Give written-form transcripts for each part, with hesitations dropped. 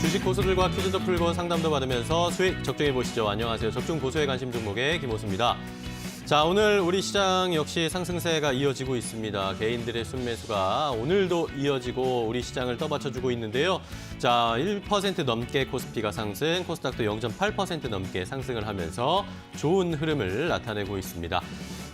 주식 고수들과 퀴즈도 풀고 상담도 받으면서 수익 적중해 보시죠. 안녕하세요. 적중 고수의 관심 종목의 김호수입니다. 자, 오늘 우리 시장 역시 상승세가 이어지고 있습니다. 개인들의 순매수가 오늘도 이어지고 우리 시장을 떠받쳐주고 있는데요. 자, 1% 넘게 코스피가 상승, 코스닥도 0.8% 넘게 상승을 하면서 좋은 흐름을 나타내고 있습니다.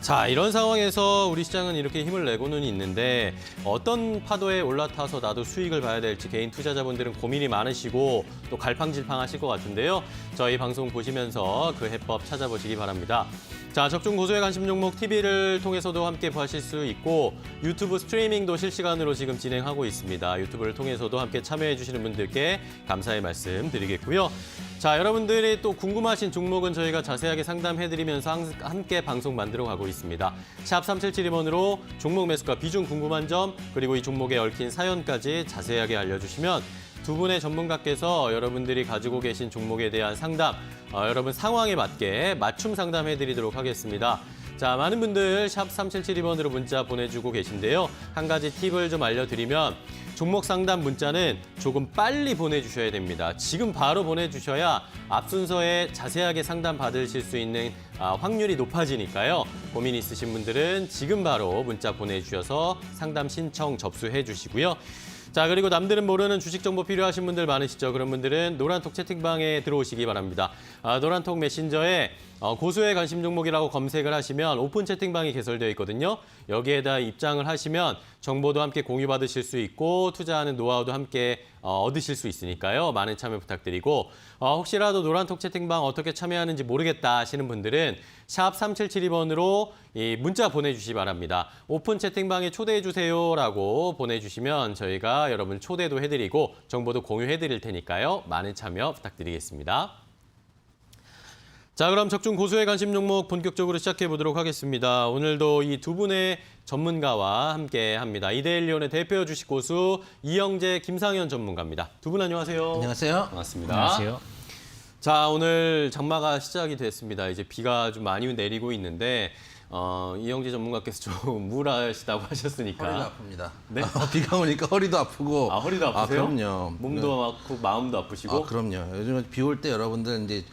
자, 이런 상황에서 우리 시장은 이렇게 힘을 내고는 있는데 어떤 파도에 올라타서 나도 수익을 봐야 될지 개인 투자자분들은 고민이 많으시고 또 갈팡질팡하실 것 같은데요. 저희 방송 보시면서 그 해법 찾아보시기 바랍니다. 자, 적중 고수의 관심 종목 TV를 통해서도 함께 보실 수 있고 유튜브 스트리밍도 실시간으로 지금 진행하고 있습니다. 유튜브를 통해서도 함께 참여해 주시는 분들께 감사의 말씀 드리겠고요. 자, 여러분들이 또 궁금하신 종목은 저희가 자세하게 상담해드리면서 함께 방송 만들어 가고 있습니다. 샵 3772번으로 종목 매수가 비중 궁금한 점 그리고 이 종목에 얽힌 사연까지 자세하게 알려주시면 두 분의 전문가께서 여러분들이 가지고 계신 종목에 대한 상담, 여러분 상황에 맞게 맞춤 상담해드리도록 하겠습니다. 자, 많은 분들 샵 3772번으로 문자 보내주고 계신데요. 한 가지 팁을 좀 알려드리면 종목 상담 문자는 조금 빨리 보내주셔야 됩니다. 지금 바로 보내주셔야 앞 순서에 자세하게 상담 받으실 수 있는 확률이 높아지니까요. 고민 있으신 분들은 지금 바로 문자 보내주셔서 상담 신청 접수해 주시고요. 자, 그리고 남들은 모르는 주식 정보 필요하신 분들 많으시죠? 그런 분들은 노란톡 채팅방에 들어오시기 바랍니다. 노란톡 메신저에 고수의 관심 종목이라고 검색을 하시면 오픈 채팅방이 개설되어 있거든요. 여기에다 입장을 하시면 정보도 함께 공유받으실 수 있고 투자하는 노하우도 함께 얻으실 수 있으니까요. 많은 참여 부탁드리고 혹시라도 노란톡 채팅방 어떻게 참여하는지 모르겠다 하시는 분들은 샵 3772번으로 문자 보내주시기 바랍니다. 오픈 채팅방에 초대해 주세요라고 보내주시면 저희가 여러분 초대도 해드리고 정보도 공유해드릴 테니까요. 많은 참여 부탁드리겠습니다. 자, 그럼 적중 고수의 관심 종목 본격적으로 시작해 보도록 하겠습니다. 오늘도 이 두 분의 전문가와 함께 합니다. 이데일리온의 대표 주식 고수 이영재, 김상현 전문가입니다. 두 분 안녕하세요. 안녕하세요. 반갑습니다. 안녕하세요. 자, 오늘 장마가 시작이 됐습니다. 이제 비가 좀 많이 내리고 있는데 이영재 전문가께서 좀 우울하시다고 하셨으니까. 허리가 아픕니다. 네? 비가 오니까 허리도 아프고. 허리도 아프세요? 그럼요. 몸도 아프고 마음도 아프시고. 그럼요. 요즘에 비 올 때 여러분들 이제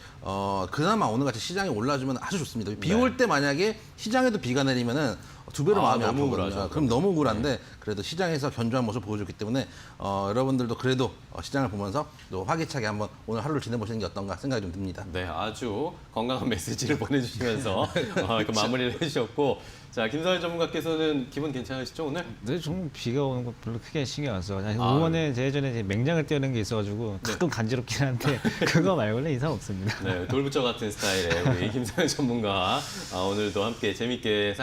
그나마 오늘같이 시장에 올라주면 아주 좋습니다. 비 올 때 만약에 시장에도 비가 내리면은 두 배로 마음이 너무 아프거든요. 우울하죠. 그럼 너무 우울한데 그래도 시장에서 견조한 모습 보여줬기 때문에 여러분들도 그래도 시장을 보면서 또 활기차게 한번 오늘 하루를 지내보시는 게 어떤가 생각이 좀 듭니다. 네, 아주 건강한 메시지를 보내주시면서 그 마무리를 해주셨고, 자, 김상현 전문가께서는 기분 괜찮으시죠 오늘? 네, 좀 비가 오는 거 별로 크게 신경 안 써. 오전에 제 예전에 이제 맹장을 떼는 게 있어가지고 가끔 간지럽긴 한데 그거 말고는 이상 없습니다. 네, 돌부처 같은 스타일의 우리 김상현 전문가 오늘도 함께 재밌게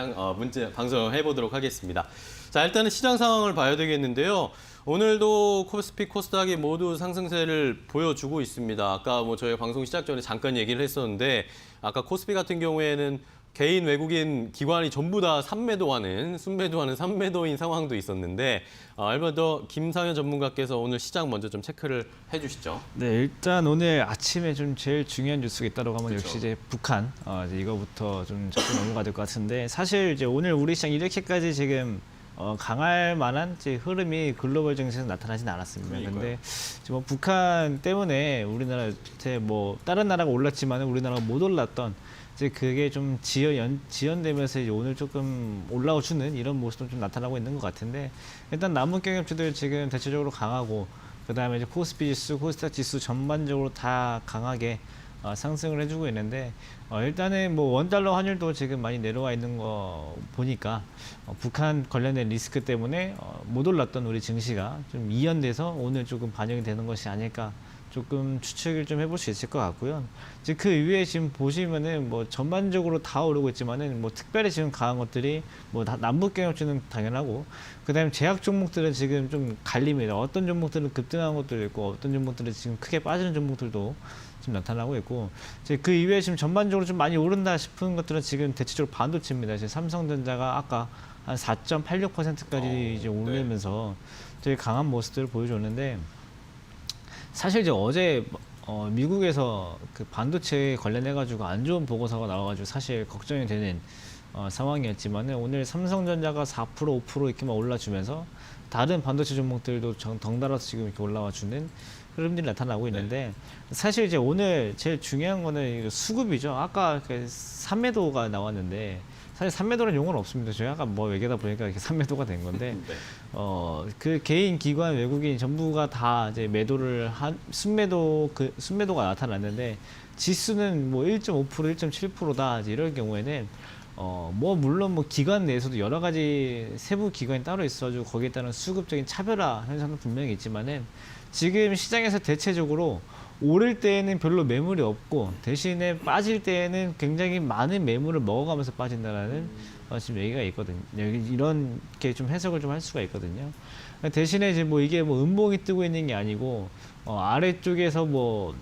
방송해 보도록 하겠습니다. 자, 일단은 시장 상황을 봐야 되겠는데요. 오늘도 코스피, 코스닥이 모두 상승세를 보여주고 있습니다. 아까 저희가 방송 시작 전에 잠깐 얘기를 했었는데 아까 코스피 같은 경우에는 개인 외국인 기관이 전부 다 순매도하는 3매도인 상황도 있었는데 얼마 더 김상현 전문가께서 오늘 시장 먼저 좀 체크를 해주시죠. 네, 일단 오늘 아침에 좀 제일 중요한 뉴스가 있다고 하면 그쵸. 역시 이제 북한 이제 이거부터 좀 접근 넘어가야 될 것 같은데 사실 이제 오늘 우리 시장 이렇게까지 지금 강할 만한 이제 흐름이 글로벌 증시에서 나타나진 않았습니다. 그런데 지금 북한 때문에 우리나라한테 다른 나라가 올랐지만 우리나라가 못 올랐던 이제 그게 좀 지연되면서 이제 오늘 조금 올라오주는 이런 모습도 좀 나타나고 있는 것 같은데 일단 남은 경협주들 지금 대체적으로 강하고 그다음에 이제 코스피 지수, 코스닥 지수 전반적으로 다 강하게 상승을 해주고 있는데 일단은 원달러 환율도 지금 많이 내려와 있는 거 보니까 북한 관련된 리스크 때문에 못 올랐던 우리 증시가 좀 이연돼서 오늘 조금 반영이 되는 것이 아닐까 조금 추측을 좀 해볼 수 있을 것 같고요. 이제 그 이후에 지금 보시면은 전반적으로 다 오르고 있지만은 특별히 지금 강한 것들이 남북 경협주는 당연하고 그다음에 제약 종목들은 지금 좀 갈립니다. 어떤 종목들은 급등한 것도 있고 어떤 종목들은 지금 크게 빠지는 종목들도 지금 나타나고 있고 이제 그 이후에 지금 전반적으로 좀 많이 오른다 싶은 것들은 지금 대체적으로 반도체입니다. 이제 삼성전자가 아까 한 4.86%까지 이제 오르면서 되게 강한 모습들을 보여줬는데. 사실 이제 어제 미국에서 그 반도체 관련해가지고 안 좋은 보고서가 나와가지고 사실 걱정이 되는 상황이었지만은 오늘 삼성전자가 4% 5% 이렇게만 올라주면서 다른 반도체 종목들도 덩달아서 지금 이렇게 올라와주는 흐름들이 나타나고 있는데 사실 이제 오늘 제일 중요한 거는 수급이죠. 아까 그 산매도가 나왔는데 사실 산매도라는 용어는 없습니다. 저희 아까 뭐 얘기하다 보니까 이렇게 산매도가 된 건데 네. 그 개인, 기관, 외국인 전부가 다 이제 매도를 한 순매도가 나타났는데 지수는 뭐 1.5%, 1.7%다 이럴 경우에는 뭐 물론 뭐 기관 내에서도 여러 가지 세부 기관이 따로 있어가지고 거기에 따른 수급적인 차별화 현상도 분명히 있지만은 지금 시장에서 대체적으로 오를 때에는 별로 매물이 없고 대신에 빠질 때에는 굉장히 많은 매물을 먹어가면서 빠진다라는 지금 얘기가 있거든요. 이렇게 좀 해석을 좀 할 수가 있거든요. 대신에 이제 뭐 이게 뭐 음봉이 뜨고 있는 게 아니고 아래쪽에서 뭐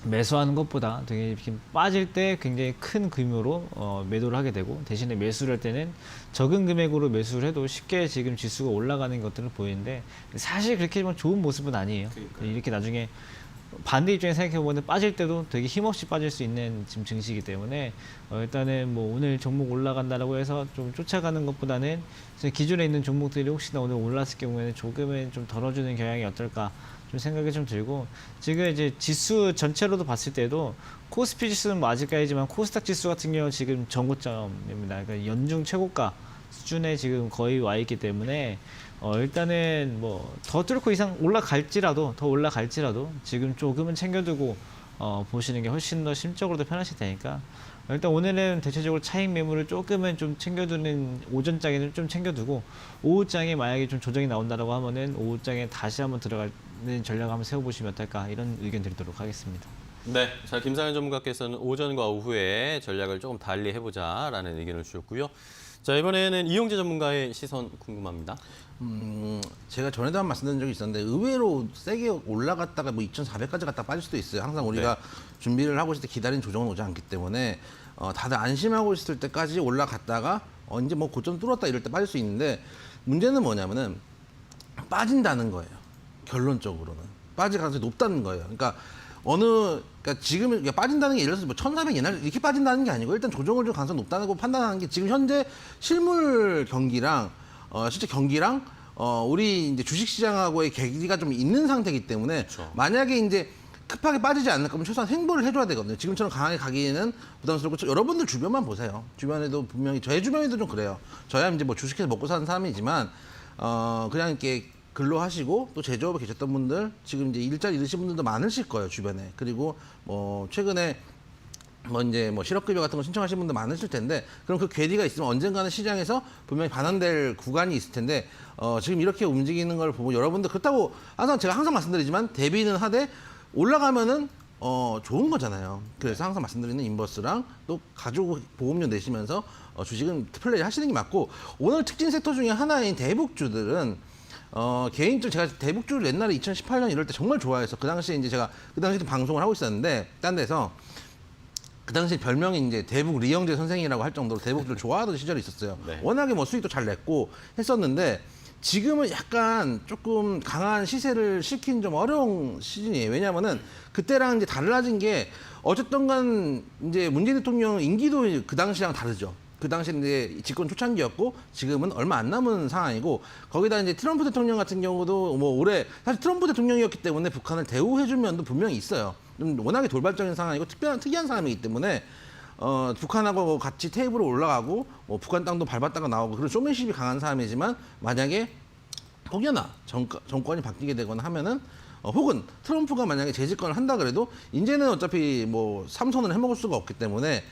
매수하는 것보다 되게 이렇게 빠질 때 굉장히 큰 규모로 매도를 하게 되고 대신에 매수를 할 때는 적은 금액으로 매수를 해도 쉽게 지금 지수가 올라가는 것들을 보이는데 사실 그렇게 좋은 모습은 아니에요. 그러니까요. 이렇게 나중에 반대 입장에 생각해보면 빠질 때도 되게 힘없이 빠질 수 있는 지금 증시이기 때문에 일단은 뭐 오늘 종목 올라간다라고 해서 좀 쫓아가는 것보다는 기존에 있는 종목들이 혹시나 오늘 올랐을 경우에는 조금은 좀 덜어주는 경향이 어떨까 좀 생각이 좀 들고 지금 이제 지수 전체로도 봤을 때도 코스피 지수는 뭐 아직까지지만 코스닥 지수 같은 경우는 지금 전고점입니다. 그러니까 연중 최고가 수준에 지금 거의 와 있기 때문에 일단은 뭐 더 뚫고 이상 더 올라갈지라도 지금 조금은 챙겨두고 보시는 게 훨씬 더 심적으로도 편하실 테니까 일단 오늘은 대체적으로 차익 매물을 조금은 좀 챙겨두는 오전장에는 좀 챙겨두고 오후장에 만약에 좀 조정이 나온다라고 하면은 오후장에 다시 한번 들어가는 전략을 한번 세워보시면 어떨까 이런 의견 드리도록 하겠습니다. 네, 자 김상현 전문가께서는 오전과 오후에 전략을 조금 달리 해보자라는 의견을 주셨고요. 자 이번에는 이용재 전문가의 시선 궁금합니다. 제가 전에도 한 말씀드린 적이 있었는데 의외로 세게 올라갔다가 뭐 2,400까지 갔다 빠질 수도 있어요. 항상 우리가 준비를 하고 있을 때 기다린 조정은 오지 않기 때문에 다들 안심하고 있을 때까지 올라갔다가 이제 뭐 고점 뚫었다 이럴 때 빠질 수 있는데 문제는 뭐냐면은 빠진다는 거예요. 결론적으로는 빠질 가능성이 높다는 거예요. 그러니까 그러니까 지금 빠진다는 게 예를 들어서 뭐 1,400 옛날 이렇게 빠진다는 게 아니고 일단 조정을 줄 가능성이 높다고 판단하는 게 지금 현재 실물 경기랑 실제 경기랑 우리 이제 주식시장하고의 괴리가 좀 있는 상태이기 때문에 그렇죠. 만약에 이제 급하게 빠지지 않을 거면 최소한 행보를 해줘야 되거든요. 지금처럼 강하게 가기에는 부담스럽고 여러분들 주변만 보세요. 주변에도 분명히 저희 주변에도 좀 그래요. 저야 이제 뭐 주식해서 먹고 사는 사람이지만 그냥 이렇게 근로하시고 또 제조업에 계셨던 분들 지금 이제 일자리 잃으신 분들도 많으실 거예요 주변에. 그리고 뭐 최근에 뭐 이제 뭐 실업급여 같은 거 신청하신 분들 많으실 텐데 그럼 그 괴리가 있으면 언젠가는 시장에서 분명히 반환될 구간이 있을 텐데 지금 이렇게 움직이는 걸 보고 여러분들 그렇다고 제가 항상 말씀드리지만 대비는 하되 올라가면은 좋은 거잖아요. 그래서 항상 말씀드리는 인버스랑 또 가족 보험료 내시면서 주식은 플레이 하시는 게 맞고 오늘 특징 섹터 중에 하나인 대북주들은 개인적으로 제가 대북주를 옛날에 2018년 이럴 때 정말 좋아해서 그 당시에 이제 제가 그 당시에 방송을 하고 있었는데 딴 데서 그 당시 별명이 이제 대북 리영재 선생이라고 할 정도로 대북주를 좋아하던 시절이 있었어요. 네. 워낙에 뭐 수익도 잘 냈고 했었는데 지금은 약간 조금 강한 시세를 시키는 좀 어려운 시즌이에요. 왜냐하면은 그때랑 이제 달라진 게 어쨌든 간 이제 문재인 대통령 임기도 그 당시랑 다르죠. 그 당시 이제 집권 초창기였고 지금은 얼마 안 남은 상황이고 거기다 이제 트럼프 대통령 같은 경우도 뭐 올해 사실 트럼프 대통령이었기 때문에 북한을 대우해준 면도 분명히 있어요. 좀 워낙에 돌발적인 상황이고 특이한 사람이기 때문에 북한하고 같이 테이블에 올라가고 뭐 북한 땅도 밟았다가 나오고 그런 쇼맨십이 강한 사람이지만 만약에 혹여나 정권이 바뀌게 되거나 하면은 혹은 트럼프가 만약에 재집권을 한다 그래도 이제는 어차피 뭐 삼선을 해먹을 수가 없기 때문에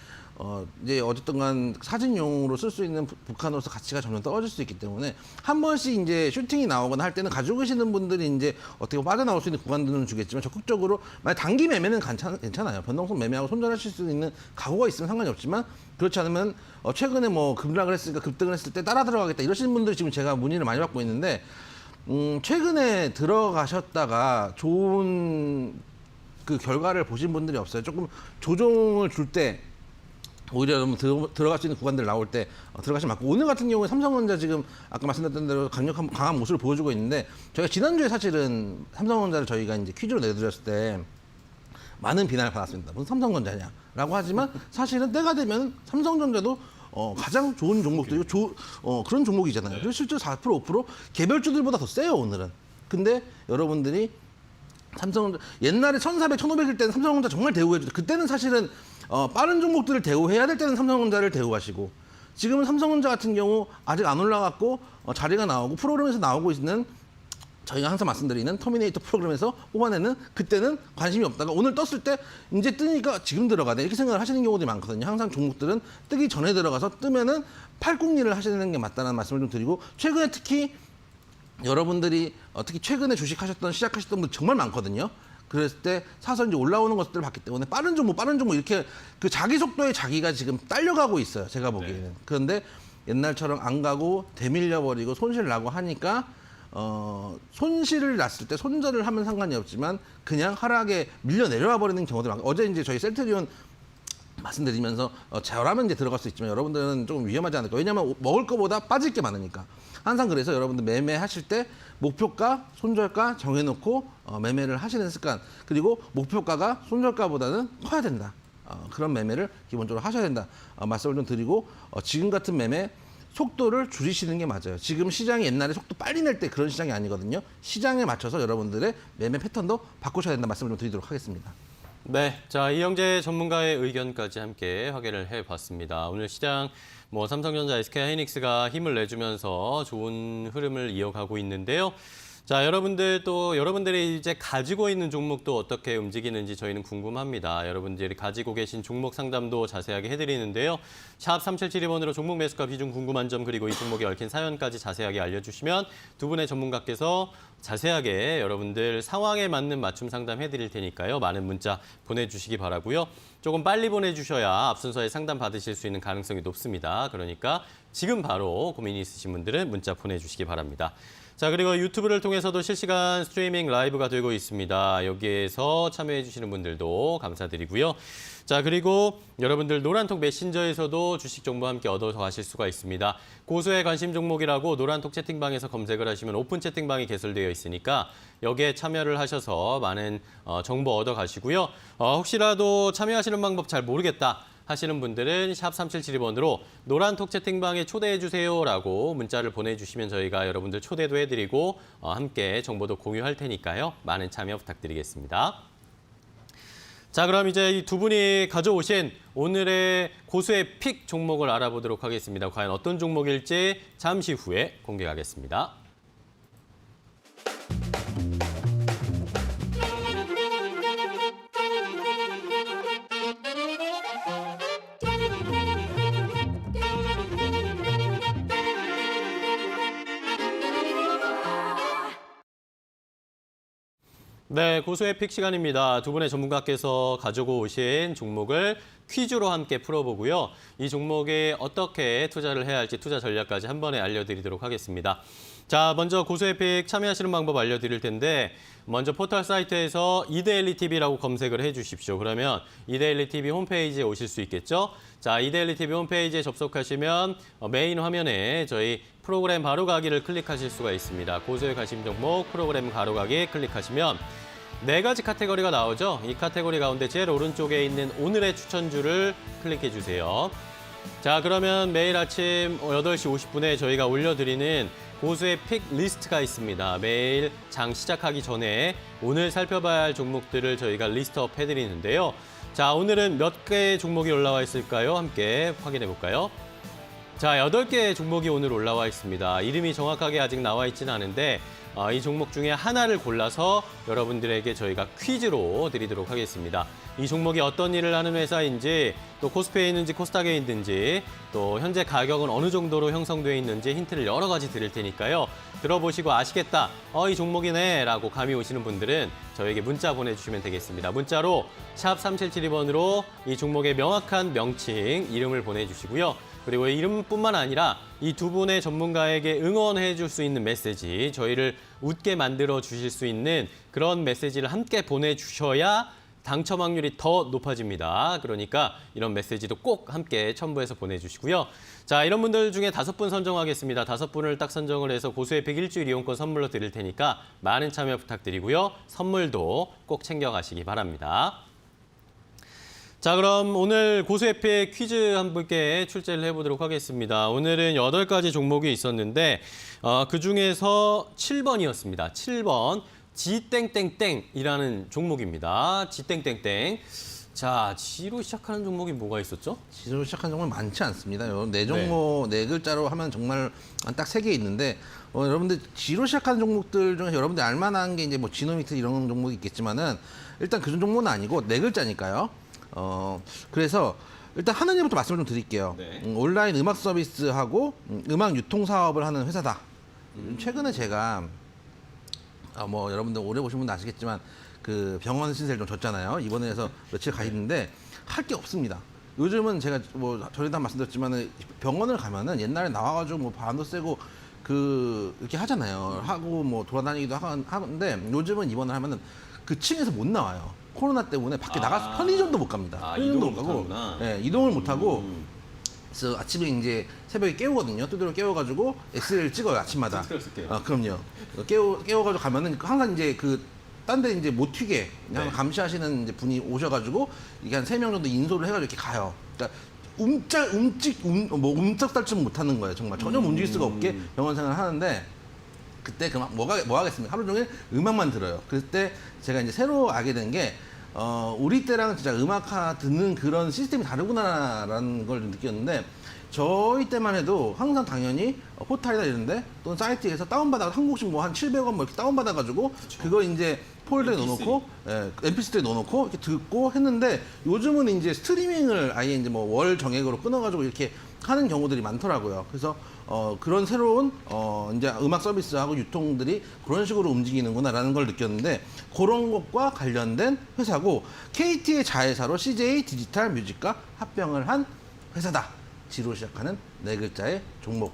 이제 어쨌든 간 사진용으로 쓸 수 있는 북한으로서 가치가 점점 떨어질 수 있기 때문에 한 번씩 이제 슈팅이 나오거나 할 때는 가지고 계시는 분들이 이제 어떻게 빠져나올 수 있는 구간들은 주겠지만 적극적으로 만약 단기 매매는 괜찮아요. 변동성 매매하고 손절하실 수 있는 각오가 있으면 상관이 없지만 그렇지 않으면 최근에 뭐 급락을 했으니까 급등을 했을 때 따라 들어가겠다 이러시는 분들이 지금 제가 문의를 많이 받고 있는데 최근에 들어가셨다가 좋은 그 결과를 보신 분들이 없어요. 조금 조정을 줄 때 오히려 좀 들어갈 수 있는 구간들 나올 때 들어가시면 맞고 오늘 같은 경우에 삼성전자 지금 아까 말씀드렸던 대로 강한 모습을 보여주고 있는데 저희가 지난주에 사실은 삼성전자를 저희가 이제 퀴즈로 내드렸을 때 많은 비난을 받았습니다. 무슨 삼성전자냐라고 하지만 사실은 때가 되면 삼성전자도 가장 좋은 종목들이고 그런 종목이잖아요. 그래서 실제 4% 5% 개별주들보다 더 세요 오늘은. 근데 여러분들이 삼성전자 옛날에 1,400, 1,500일 때는 삼성전자 정말 대우해주죠. 그때는 사실은 빠른 종목들을 대우해야 될 때는 삼성전자를 대우하시고 지금은 삼성전자 같은 경우 아직 안 올라갔고 자리가 나오고 프로그램에서 나오고 있는 저희가 항상 말씀드리는 터미네이터 프로그램에서 뽑아내는 그때는 관심이 없다가 오늘 떴을 때 이제 뜨니까 지금 들어가네 이렇게 생각을 하시는 경우들이 많거든요. 항상 종목들은 뜨기 전에 들어가서 뜨면은 팔꿈리를 하시는 게 맞다는 말씀을 좀 드리고 최근에 특히 여러분들이 특히 최근에 주식하셨던 시작하셨던 분 정말 많거든요. 그랬을 때 사서 이제 올라오는 것들을 봤기 때문에 빠른 종목 이렇게 그 자기 속도에 자기가 지금 딸려가고 있어요. 제가 보기에는. 네. 그런데 옛날처럼 안 가고 대밀려 버리고 손실 나고 하니까 손실을 났을 때 손절을 하면 상관이 없지만 그냥 하락에 밀려 내려와 버리는 경우도 많고 어제 이제 저희 셀트리온 말씀드리면서 저라면 이제 들어갈 수 있지만 여러분들은 조금 위험하지 않을까. 왜냐하면 먹을 거보다 빠질 게 많으니까. 항상 그래서 여러분들 매매하실 때 목표가, 손절가 정해놓고 매매를 하시는 습관. 그리고 목표가가 손절가보다는 커야 된다. 그런 매매를 기본적으로 하셔야 된다. 말씀을 좀 드리고 지금 같은 매매 속도를 줄이시는 게 맞아요. 지금 시장이 옛날에 속도 빨리 낼 때 그런 시장이 아니거든요. 시장에 맞춰서 여러분들의 매매 패턴도 바꾸셔야 된다. 말씀을 좀 드리도록 하겠습니다. 네, 자 이영재 전문가의 의견까지 함께 확인을 해봤습니다. 오늘 시장 삼성전자, SK하이닉스가 힘을 내주면서 좋은 흐름을 이어가고 있는데요. 자, 여러분들이 이제 가지고 있는 종목도 어떻게 움직이는지 저희는 궁금합니다. 여러분들이 가지고 계신 종목 상담도 자세하게 해드리는데요. 샵 3772번으로 종목 매수가 비중 궁금한 점 그리고 이 종목에 얽힌 사연까지 자세하게 알려주시면 두 분의 전문가께서 자세하게 여러분들 상황에 맞는 맞춤 상담 해드릴 테니까요. 많은 문자 보내주시기 바라고요. 조금 빨리 보내주셔야 앞순서에 상담 받으실 수 있는 가능성이 높습니다. 그러니까 지금 바로 고민이 있으신 분들은 문자 보내주시기 바랍니다. 자, 그리고 유튜브를 통해서도 실시간 스트리밍 라이브가 되고 있습니다. 여기에서 참여해 주시는 분들도 감사드리고요. 자, 그리고 여러분들 노란톡 메신저에서도 주식 정보 함께 얻어서 가실 수가 있습니다. 고소의 관심 종목이라고 노란톡 채팅방에서 검색을 하시면 오픈 채팅방이 개설되어 있으니까 여기에 참여를 하셔서 많은 정보 얻어 가시고요. 혹시라도 참여하시는 방법 잘 모르겠다 하시는 분들은 샵 3772번으로 노란톡 채팅방에 초대해 주세요라고 문자를 보내주시면 저희가 여러분들 초대도 해드리고 함께 정보도 공유할 테니까요. 많은 참여 부탁드리겠습니다. 자, 그럼 이제 이 두 분이 가져오신 오늘의 고수의 픽 종목을 알아보도록 하겠습니다. 과연 어떤 종목일지 잠시 후에 공개하겠습니다. 네, 고수의 픽 시간입니다. 두 분의 전문가께서 가지고 오신 종목을 퀴즈로 함께 풀어보고요. 이 종목에 어떻게 투자를 해야 할지 투자 전략까지 한 번에 알려드리도록 하겠습니다. 자, 먼저 고수의 픽 참여하시는 방법 알려드릴 텐데 먼저 포털 사이트에서 이데일리TV라고 검색을 해주십시오. 그러면 이데일리TV 홈페이지에 오실 수 있겠죠? 자, 이데일리TV 홈페이지에 접속하시면 메인 화면에 저희 프로그램 바로가기를 클릭하실 수가 있습니다. 고수의 관심 종목 프로그램 바로가기 클릭하시면 4가지 카테고리가 나오죠. 이 카테고리 가운데 제일 오른쪽에 있는 오늘의 추천주를 클릭해 주세요. 자, 그러면 매일 아침 8시 50분에 저희가 올려드리는 고수의 픽 리스트가 있습니다. 매일 장 시작하기 전에 오늘 살펴봐야 할 종목들을 저희가 리스트업 해드리는데요. 자, 오늘은 몇 개의 종목이 올라와 있을까요? 함께 확인해 볼까요? 자, 8개의 종목이 오늘 올라와 있습니다. 이름이 정확하게 아직 나와 있지는 않은데 이 종목 중에 하나를 골라서 여러분들에게 저희가 퀴즈로 드리도록 하겠습니다. 이 종목이 어떤 일을 하는 회사인지, 또 코스피에 있는지 코스닥에 있는지, 또 현재 가격은 어느 정도로 형성되어 있는지 힌트를 여러 가지 드릴 테니까요. 들어보시고 아시겠다, 이 종목이네 라고 감이 오시는 분들은 저에게 문자 보내주시면 되겠습니다. 문자로 샵 3772번으로 이 종목의 명확한 명칭, 이름을 보내주시고요. 그리고 이름뿐만 아니라 이 두 분의 전문가에게 응원해 줄 수 있는 메시지, 저희를 웃게 만들어 주실 수 있는 그런 메시지를 함께 보내주셔야 당첨 확률이 더 높아집니다. 그러니까 이런 메시지도 꼭 함께 첨부해서 보내주시고요. 자, 이런 분들 중에 5분 선정하겠습니다. 5분을 딱 선정을 해서 고수의 픽 일주일 이용권 선물로 드릴 테니까 많은 참여 부탁드리고요. 선물도 꼭 챙겨가시기 바랍니다. 자, 그럼 오늘 고수해피의 퀴즈 한 분께 출제를 해보도록 하겠습니다. 오늘은 8가지 종목이 있었는데 그중에서 7번이었습니다. 7번 지땡땡땡이라는 종목입니다. 지땡땡땡. 자, 지로 시작하는 종목이 뭐가 있었죠? 지로 시작한 종목은 많지 않습니다. 네 종목, 네 글자로 하면 정말 딱 3개 있는데, 여러분들 지로 시작하는 종목들 중에서 여러분들 알만한 게 이제 뭐 지노믹스 이런 종목이 있겠지만은 일단 그 종목은 아니고 네 글자니까요. 그래서 일단 하는 일부터 말씀을 좀 드릴게요. 네. 온라인 음악 서비스하고 음악 유통 사업을 하는 회사다. 최근에 제가 뭐 여러분들 오래 보신 분도 아시겠지만 그 병원 신세를 좀 졌잖아요. 입원해서 며칠 가 있는데 할 게 없습니다. 요즘은 제가 뭐 전에도 말씀드렸지만은 병원을 가면은 옛날에 나와가지고 뭐 바람도 쐬고 그 이렇게 하잖아요. 하고 뭐 돌아다니기도 하는데 요즘은 입원을 하면은 그 층에서 못 나와요. 코로나 때문에 밖에 나가서 편의점도 못 갑니다. 편의점도 못 가고, 예, 이동을 못 하고. 그래서 아침에 이제 새벽에 깨우거든요. 두드려 깨워가지고 엑스레이를 찍어요, 아침마다. 그럼요. 깨워가지고 가면은 항상 이제 딴 데 이제 못 튀게 그냥 감시하시는 이제 분이 오셔가지고 이게 한 3명 정도 인솔을 해가지고 이렇게 가요. 그러니까 움쩍달쯤 못 하는 거예요. 정말 전혀 움직일 수가 없게 병원 생활을 하는데 그때 뭐 하겠습니까? 하루 종일 음악만 들어요. 그때 제가 이제 새로 알게 된 게 우리 때랑 진짜 음악 듣는 그런 시스템이 다르구나라는 걸 좀 느꼈는데 저희 때만 해도 항상 당연히 포탈이나 이런데 또는 사이트에서 다운받아 한 곡씩 뭐 한 700원 뭐 이렇게 다운받아가지고 그거 이제 폴더에 넣어놓고 MP3에 넣어놓고 이렇게 듣고 했는데 요즘은 이제 스트리밍을 아예 이제 뭐 월 정액으로 끊어가지고 이렇게 하는 경우들이 많더라고요. 그래서 그런 새로운 이제 음악 서비스하고 유통들이 그런 식으로 움직이는구나라는 걸 느꼈는데 그런 것과 관련된 회사고 KT의 자회사로 CJ 디지털 뮤직과 합병을 한 회사다. 지로 시작하는 네 글자의 종목.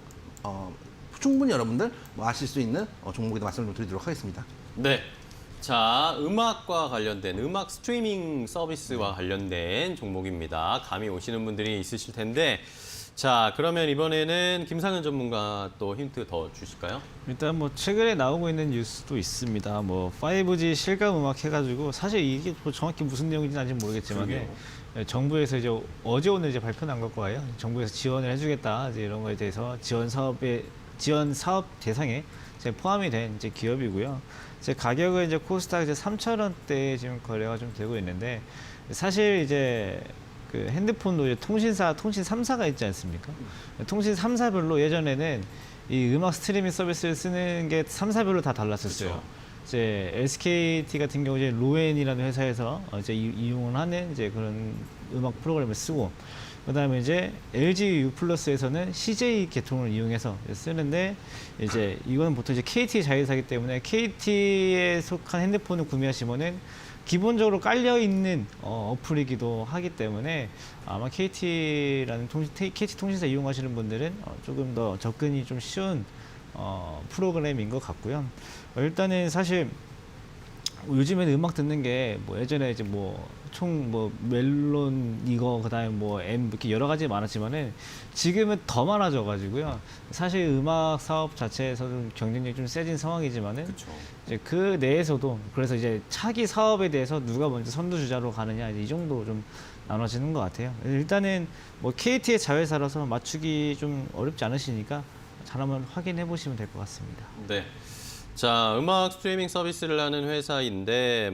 충분히 여러분들 뭐 아실 수 있는 종목이다 말씀을 좀 드리도록 하겠습니다. 네. 자, 음악과 관련된 음악 스트리밍 서비스와 관련된 종목입니다. 감이 오시는 분들이 있으실 텐데 자, 그러면 이번에는 김상현 전문가 또 힌트 더 주실까요? 일단 뭐 최근에 나오고 있는 뉴스도 있습니다. 뭐 5G 실감 음악 해가지고 사실 이게 뭐 정확히 무슨 내용인지는 아직 모르겠지만 정부에서 이제 어제 오늘 이제 발표 난 걸 거예요. 정부에서 지원을 해주겠다 이제 이런 거에 대해서 지원 사업 대상에 이제 포함이 된 이제 기업이고요. 이제 가격은 이제 코스닥 이제 3,000원대 지금 거래가 좀 되고 있는데 사실 이제 그 핸드폰도 이제 통신 3사가 있지 않습니까? 통신 3사별로 예전에는 이 음악 스트리밍 서비스를 쓰는 게 3사별로 다 달랐었어요. 그렇죠. 이제 SKT 같은 경우 이제 로엔이라는 회사에서 이제 이용을 하는 이제 그런 음악 프로그램을 쓰고 그다음에 이제 LG U+에서는 CJ 계통을 이용해서 쓰는데 이제 이거는 보통 이제 KT 자회사이기 때문에 KT에 속한 핸드폰을 구매하시면은 기본적으로 깔려 있는 어플이기도 하기 때문에 아마 KT라는 KT 통신사 이용하시는 분들은 조금 더 접근이 좀 쉬운 프로그램인 것 같고요. 일단은 사실 요즘에는 음악 듣는 게 뭐 예전에 이제 멜론 이거 그다음에 뭐 M 이렇게 여러 가지 많았지만은 지금은 더 많아져 가지고요. 사실 음악 사업 자체에서 좀 경쟁력이 좀 세진 상황이지만은 이제 그 내에서도 그래서 이제 차기 사업에 대해서 누가 먼저 선두주자로 가느냐 이제 이 정도 좀 나눠지는 것 같아요. 일단은 뭐 KT의 자회사라서 맞추기 좀 어렵지 않으시니까 잘 한번 확인해 보시면 될 것 같습니다. 네. 자, 음악 스트리밍 서비스를 하는 회사인데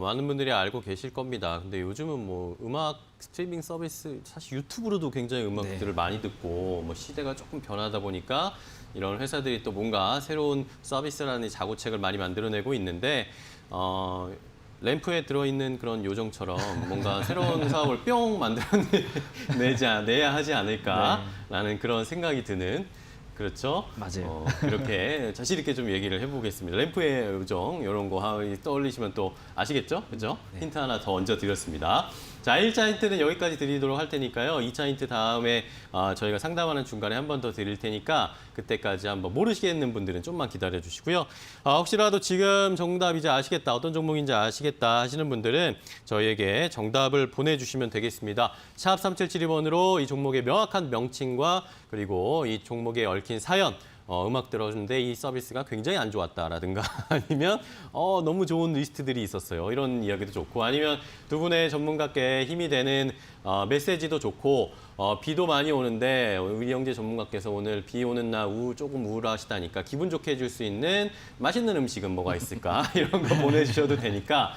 많은 분들이 알고 계실 겁니다. 근데 요즘은 뭐 음악 스트리밍 서비스 사실 유튜브로도 굉장히 음악들을 많이 듣고 뭐 시대가 조금 변하다 보니까 이런 회사들이 또 뭔가 새로운 서비스라는 자구책을 많이 만들어내고 있는데 램프에 들어있는 그런 요정처럼 뭔가 새로운 사업을 뿅 만들어내야 하지 않을까라는 그런 생각이 드는 그렇죠? 맞아요. 그렇게 자신 있게 좀 얘기를 해보겠습니다. 램프의 요정 이런 거 떠올리시면 또 아시겠죠? 그렇죠? 네. 힌트 하나 더 얹어드렸습니다. 자, 1차 힌트는 여기까지 드리도록 할 테니까요. 2차 힌트 다음에 저희가 상담하는 중간에 한 번 더 드릴 테니까 그때까지 한번 모르시겠는 분들은 좀만 기다려 주시고요. 혹시라도 지금 정답 이제 아시겠다, 어떤 종목인지 아시겠다 하시는 분들은 저희에게 정답을 보내주시면 되겠습니다. 샵 3772번으로 이 종목의 명확한 명칭과 그리고 이 종목에 얽힌 사연 음악 들어주는데 이 서비스가 굉장히 안 좋았다라든가 아니면 너무 좋은 리스트들이 있었어요. 이런 이야기도 좋고 아니면 두 분의 전문가께 힘이 되는 메시지도 좋고 비도 많이 오는데 이영재 전문가께서 오늘 비 오는 날 조금 우울하시다니까 기분 좋게 해줄 수 있는 맛있는 음식은 뭐가 있을까? 이런 거 보내주셔도 되니까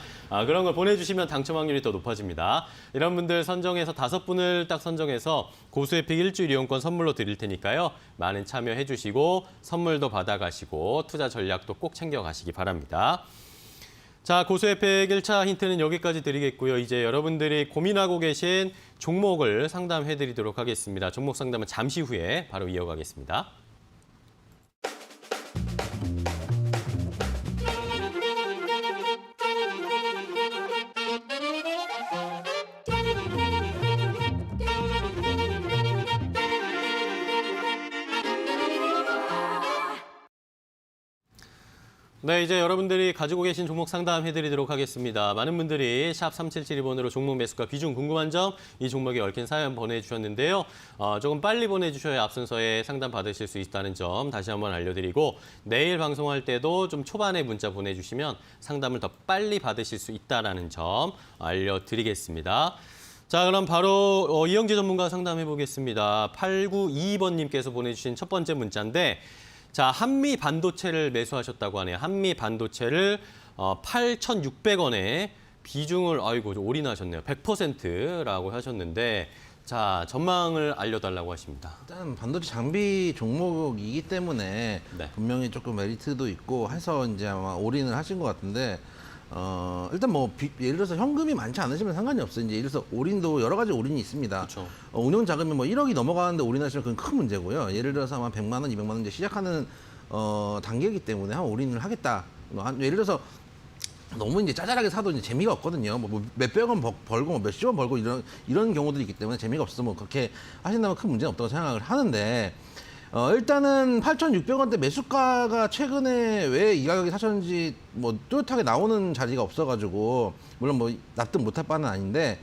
그런 걸 보내주시면 당첨 확률이 더 높아집니다. 이런 분들 선정해서 5분을 딱 선정해서 고수에픽 일주일 이용권 선물로 드릴 테니까요. 많은 참여해 주시고 선물도 받아가시고 투자 전략도 꼭 챙겨가시기 바랍니다. 자, 고수에픽 1차 힌트는 여기까지 드리겠고요. 이제 여러분들이 고민하고 계신 종목을 상담해 드리도록 하겠습니다. 종목 상담은 잠시 후에 바로 이어가겠습니다. 네, 이제 여러분들이 가지고 계신 종목 상담해드리도록 하겠습니다. 많은 분들이 샵 3772번으로 종목 매수가 비중 궁금한 점, 이 종목에 얽힌 사연 보내주셨는데요. 조금 빨리 보내주셔야 앞 순서에 상담 받으실 수 있다는 점 다시 한번 알려드리고 내일 방송할 때도 좀 초반에 문자 보내주시면 상담을 더 빨리 받으실 수 있다는 점 알려드리겠습니다. 자, 그럼 바로 이영재 전문가 상담해 보겠습니다. 8922번님께서 보내주신 첫 번째 문자인데 자, 한미 반도체를 매수하셨다고 하네요. 한미 반도체를 8,600원에 비중을 좀 올인하셨네요. 100%라고 하셨는데 자, 전망을 알려달라고 하십니다. 일단 반도체 장비 종목이기 때문에 네. 분명히 조금 메리트도 있고 해서 이제 아마 올인을 하신 것 같은데 일단 뭐 예를 들어서 현금이 많지 않으시면 상관이 없어요. 이제 예를 들어서 올인도 여러 가지 올인이 있습니다. 그렇죠. 운용 자금이 뭐 1억이 넘어가는데 올인하시면 그건 큰 문제고요. 예를 들어서 아마 100만 원, 200만 원 이제 시작하는 단계이기 때문에 한 올인을 하겠다. 예를 들어서 너무 이제 짜잘하게 사도 이제 재미가 없거든요. 뭐 몇백 원 벌고 뭐 몇십 원 벌고 이런 경우들이 있기 때문에 재미가 없어서 뭐 그렇게 하신다면 큰 문제는 없다고 생각을 하는데 일단은 8,600원대 매수가가 최근에 왜 이 가격에 사셨는지 뭐 뚜렷하게 나오는 자리가 없어가지고 물론 뭐 납득 못할 바는 아닌데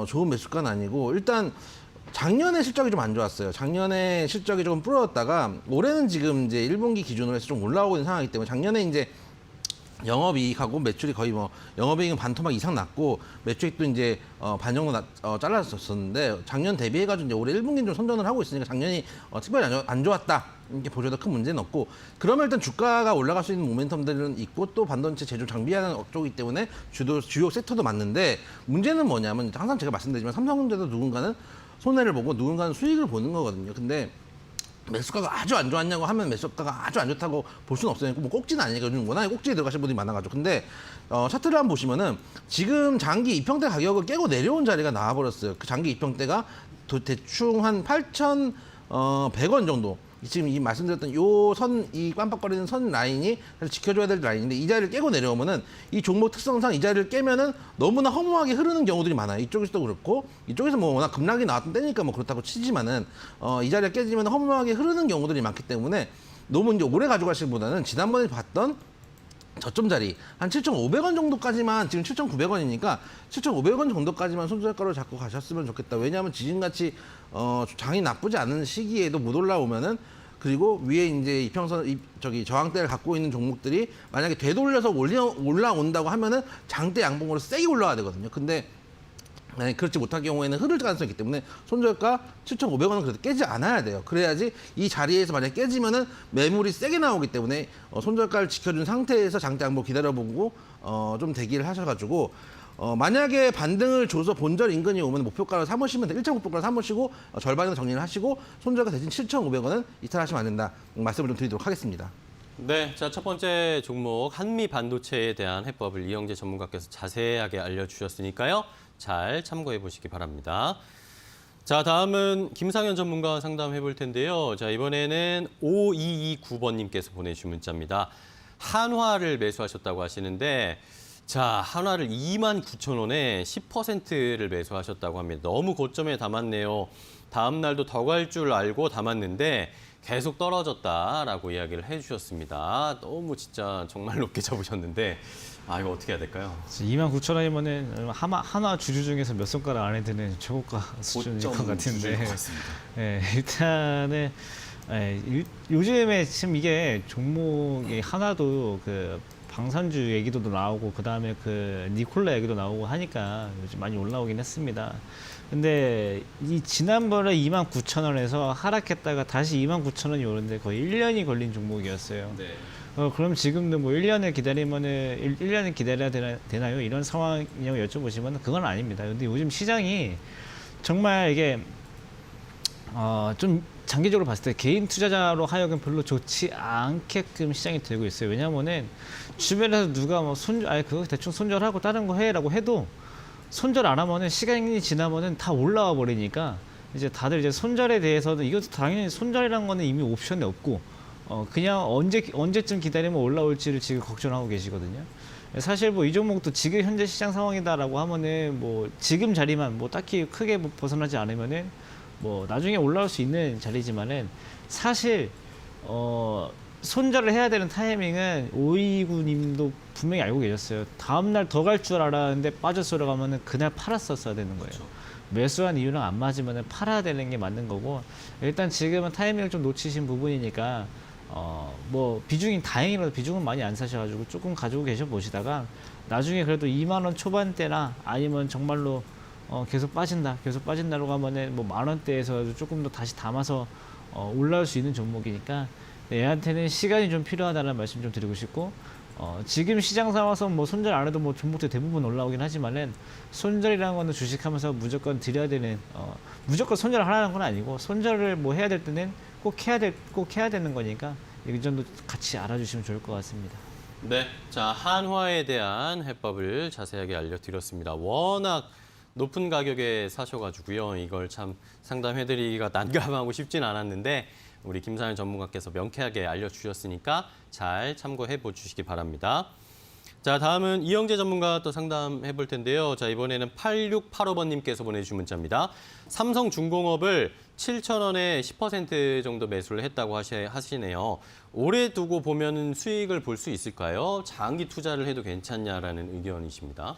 좋은 매수가는 아니고 일단 작년에 실적이 좀 안 좋았어요. 작년에 실적이 조금 불어졌다가 올해는 지금 이제 1분기 기준으로 해서 좀 올라오고 있는 상황이기 때문에 작년에 이제 영업이익하고 매출이 거의 뭐 영업이익은 반토막 이상 났고 매출익도 이제 반 정도 잘랐었는데 작년 대비해가지고 이제 올해 1분기는 좀 선전을 하고 있으니까 작년이 특별히 안 좋았다 이렇게 보셔도 큰 문제는 없고 그러면 일단 주가가 올라갈 수 있는 모멘텀들은 있고 또 반도체 제조 장비하는 업종이기 때문에 주요 섹터도 맞는데 문제는 뭐냐면 항상 제가 말씀드리지만 삼성전자도 누군가는 손해를 보고 누군가는 수익을 보는 거거든요. 근데 매수가가 아주 안 좋았냐고 하면 매수가가 아주 안 좋다고 볼 수는 없어요. 뭐 꼭지는 아니니까 요즘 워낙에 꼭지에 들어가신 분들이 많아가지고. 근데 차트를 한번 보시면은 지금 장기 입형대 가격을 깨고 내려온 자리가 나와버렸어요. 그 장기 입형대가 대충 한 8,100원 정도. 지금 이 말씀드렸던 이 깜빡거리는 선 라인이 사실 지켜줘야 될 라인인데 이 자리를 깨고 내려오면은 이 종목 특성상 이 자리를 깨면은 너무나 허무하게 흐르는 경우들이 많아요. 이쪽에서도 그렇고 이쪽에서 뭐 워낙 급락이 나왔던 때니까 뭐 그렇다고 치지만은 이 자리가 깨지면 허무하게 흐르는 경우들이 많기 때문에 너무 이제 오래 가져가시기보다는 지난번에 봤던 저점 자리 한 7,500원 정도까지만 지금 7,900원이니까 7,500원 정도까지만 손절가로 잡고 가셨으면 좋겠다. 왜냐하면 지금같이 장이 나쁘지 않은 시기에도 못 올라오면은 그리고 위에 이제 이평선 저항대를 갖고 있는 종목들이 만약에 되돌려서 올라온다고 하면은 장대 양봉으로 세게 올라와야 되거든요. 근데 그렇지 못할 경우에는 흐를 가능성이 있기 때문에 손절가 7,500원은 그래도 깨지 않아야 돼요. 그래야지 이 자리에서 만약에 깨지면은 매물이 세게 나오기 때문에 손절가를 지켜준 상태에서 장대 양봉 기다려보고 좀 대기를 하셔가지고 만약에 반등을 줘서 본절 인근이 오면 목표가를 삼으시면 1차 목표가를 삼으시고 절반은 정리를 하시고 손절가 대신 7,500원은 이탈하시면 안 된다 말씀을 좀 드리도록 하겠습니다. 네, 자, 첫 번째 종목 한미 반도체에 대한 해법을 이영재 전문가께서 자세하게 알려주셨으니까요. 잘 참고해 보시기 바랍니다. 자, 다음은 김상현 전문가 상담해 볼 텐데요. 자, 이번에는 5229번님께서 보내주신 문자입니다. 한화를 매수하셨다고 하시는데 자, 한화를 29,000원에 10%를 매수하셨다고 합니다. 너무 고점에 담았네요. 다음 날도 더 갈 줄 알고 담았는데 계속 떨어졌다라고 이야기를 해주셨습니다. 너무 진짜 정말 높게 잡으셨는데 이거 어떻게 해야 될까요? 29,000원이면은 한화 주주 중에서 몇 손가락 안에 드는 최고가 수준일 것 같은데. 같습니다. 네, 일단은 예, 요즘에 지금 이게 종목이 하나도 그 방산주 얘기도 나오고 그다음에 그 니콜라 얘기도 나오고 하니까 요즘 많이 올라오긴 했습니다. 근데 이 지난번에 29,000원에서 하락했다가 다시 29,000원이 오는데 거의 1년이 걸린 종목이었어요. 네. 그럼 지금도 뭐 1년을 기다리면은 1년을 기다려야 되나요? 이런 상황이냐고 여쭤보시면 그건 아닙니다. 근데 요즘 시장이 정말 이게 좀 장기적으로 봤을 때 개인 투자자로 하여금 별로 좋지 않게끔 시장이 되고 있어요. 왜냐면은 주변에서 누가 뭐 그거 대충 손절하고 다른 거 해라고 해도 손절 안 하면은 시간이 지나면은 다 올라와 버리니까 이제 다들 이제 손절에 대해서는 이것도 당연히 손절이라는 거는 이미 옵션이 없고 그냥 언제쯤 기다리면 올라올지를 지금 걱정하고 계시거든요. 사실 뭐 이 종목도 지금 현재 시장 상황이다라고 하면은 뭐 지금 자리만 뭐 딱히 크게 뭐 벗어나지 않으면은 뭐 나중에 올라올 수 있는 자리지만은 사실 손절을 해야 되는 타이밍은 오이구님도 분명히 알고 계셨어요. 다음 날 더 갈 줄 알았는데 빠져서 들어가면은 그날 팔았었어야 되는 거예요. 매수한 이유랑 안 맞으면은 팔아야 되는 게 맞는 거고 일단 지금은 타이밍을 좀 놓치신 부분이니까 뭐 비중이 다행히라도 비중은 많이 안 사셔가지고 조금 가지고 계셔 보시다가 나중에 그래도 2만 원 초반대나 아니면 정말로 계속 빠진다라고 하면은 뭐 10,000원대에서 조금 더 다시 담아서 올라올 수 있는 종목이니까 얘한테는 시간이 좀 필요하다는 말씀 좀 드리고 싶고 지금 시장 상황에서 뭐 손절 안 해도 뭐 종목들 대부분 올라오긴 하지만은 손절이라는 거는 주식하면서 무조건 드려야 되는 무조건 손절을 하라는 건 아니고 손절을 뭐 해야 될 때는 꼭 해야 되는 거니까 이 점도 같이 알아주시면 좋을 것 같습니다. 네, 자 한화에 대한 해법을 자세하게 알려드렸습니다. 워낙 높은 가격에 사셔가지고요. 이걸 참 상담해드리기가 난감하고 쉽진 않았는데 우리 김상현 전문가께서 명쾌하게 알려주셨으니까 잘 참고해 보시기 바랍니다. 자, 다음은 이영재 전문가 또 상담해 볼 텐데요. 자, 이번에는 8685번님께서 보내주신 문자입니다. 삼성중공업을 7,000원에 10% 정도 매수를 했다고 하시네요. 오래 두고 보면 수익을 볼 수 있을까요? 장기 투자를 해도 괜찮냐라는 의견이십니다.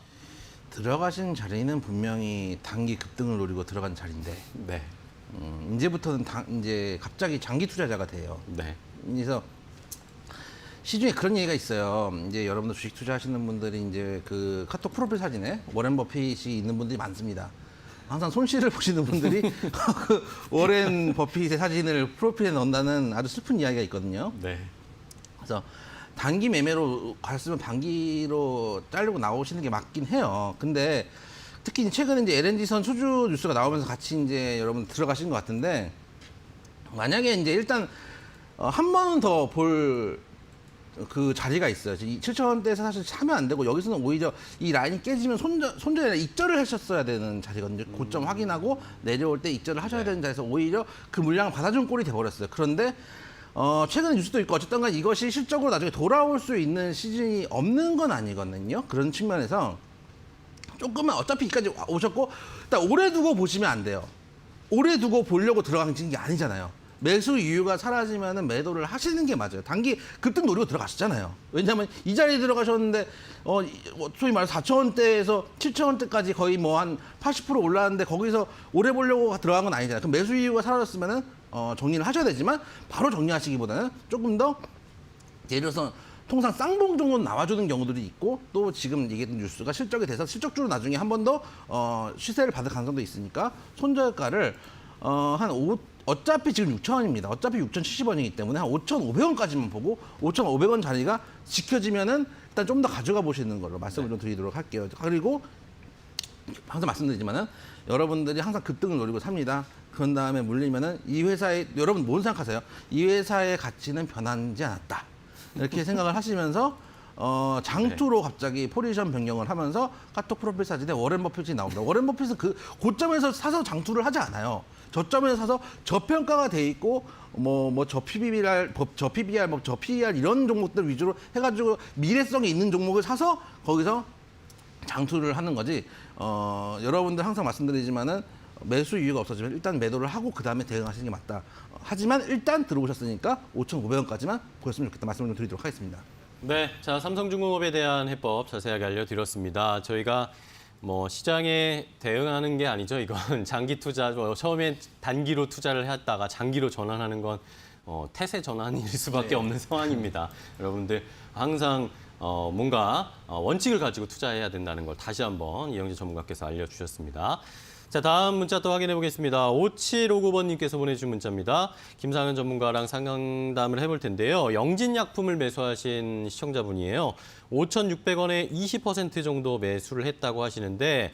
들어가신 자리는 분명히 단기 급등을 노리고 들어간 자리인데 네. 이제부터는 이제 갑자기 장기 투자자가 돼요. 네. 그래서 시중에 그런 얘기가 있어요. 이제 여러분들 주식 투자하시는 분들이 이제 그 카톡 프로필 사진에 워렌 버핏이 있는 분들이 많습니다. 항상 손실을 보시는 분들이 그 워렌 버핏의 사진을 프로필에 넣는다는 아주 슬픈 이야기가 있거든요. 네. 그래서 단기 매매로 갔으면 단기로 자르고 나오시는 게 맞긴 해요. 근데 특히 최근에 이제 LNG선 수주 뉴스가 나오면서 같이 이제 여러분 들어가신 것 같은데 만약에 이제 일단 한 번은 더 볼 그 자리가 있어요. 7,000원대에서 사실 사면 안 되고 여기서는 오히려 이 라인이 깨지면 손절이 아니라 익절을 하셨어야 되는 자리거든요. 고점 확인하고 내려올 때 익절을 하셔야 되는 자리에서 오히려 그 물량을 받아준 꼴이 돼버렸어요. 그런데 최근에 뉴스도 있고 어쨌든 간 이것이 실적으로 나중에 돌아올 수 있는 시즌이 없는 건 아니거든요. 그런 측면에서 조금은 어차피 여기까지 오셨고 일단 오래 두고 보시면 안 돼요. 오래 두고 보려고 들어간 게 아니잖아요. 매수 이유가 사라지면 매도를 하시는 게 맞아요. 단기 급등 노리고 들어가셨잖아요. 왜냐하면 이 자리에 들어가셨는데 소위 말해서 4,000원대에서 7,000원대까지 거의 뭐 한 80% 올랐는데 거기서 오래 보려고 들어간 건 아니잖아요. 그럼 매수 이유가 사라졌으면은 정리를 하셔야 되지만 바로 정리하시기보다는 조금 더 예를 들어서 통상 쌍봉 정도 나와주는 경우들이 있고 또 지금 얘기했던 뉴스가 실적이 돼서 실적주로 나중에 한 번 더 시세를 받을 가능성도 있으니까 손절가를 어차피 지금 6,000원입니다. 어차피 6,070원이기 때문에 한 5,500원까지만 보고 5,500원 자리가 지켜지면은 일단 좀 더 가져가 보시는 걸로 말씀을 좀 드리도록 할게요. 그리고 항상 말씀드리지만은 여러분들이 항상 급등을 노리고 삽니다. 그런 다음에 물리면은 이 회사에 여러분 뭔 생각하세요? 이 회사의 가치는 변하지 않았다. 이렇게 생각을 하시면서 장투로 갑자기 포지션 변경을 하면서 카톡 프로필 사진에 워렌 버핏이 나옵니다. 워렌 버핏은 그 고점에서 사서 장투를 하지 않아요. 저점에서 사서 저평가가 돼 있고 저 PBR, 저 PER 이런 종목들 위주로 해가지고 미래성이 있는 종목을 사서 거기서 장투를 하는 거지. 여러분들 항상 말씀드리지만은 매수 이유가 없어지면 일단 매도를 하고 그 다음에 대응하시는 게 맞다. 하지만 일단 들어오셨으니까 5,500원까지만 보셨으면 좋겠다 말씀을 좀 드리도록 하겠습니다. 네, 자 삼성중공업에 대한 해법 자세하게 알려드렸습니다. 저희가 뭐 시장에 대응하는 게 아니죠. 이건 장기 투자, 처음엔 단기로 투자를 했다가 장기로 전환하는 건 태세 전환일 수밖에 없는 상황입니다. 여러분들 항상 뭔가 원칙을 가지고 투자해야 된다는 걸 다시 한번 이영재 전문가께서 알려주셨습니다. 자, 다음 문자 또 확인해 보겠습니다. 5759번님께서 보내주신 문자입니다. 김상현 전문가랑 상담을 해볼 텐데요. 영진약품을 매수하신 시청자분이에요. 5,600원에 20% 정도 매수를 했다고 하시는데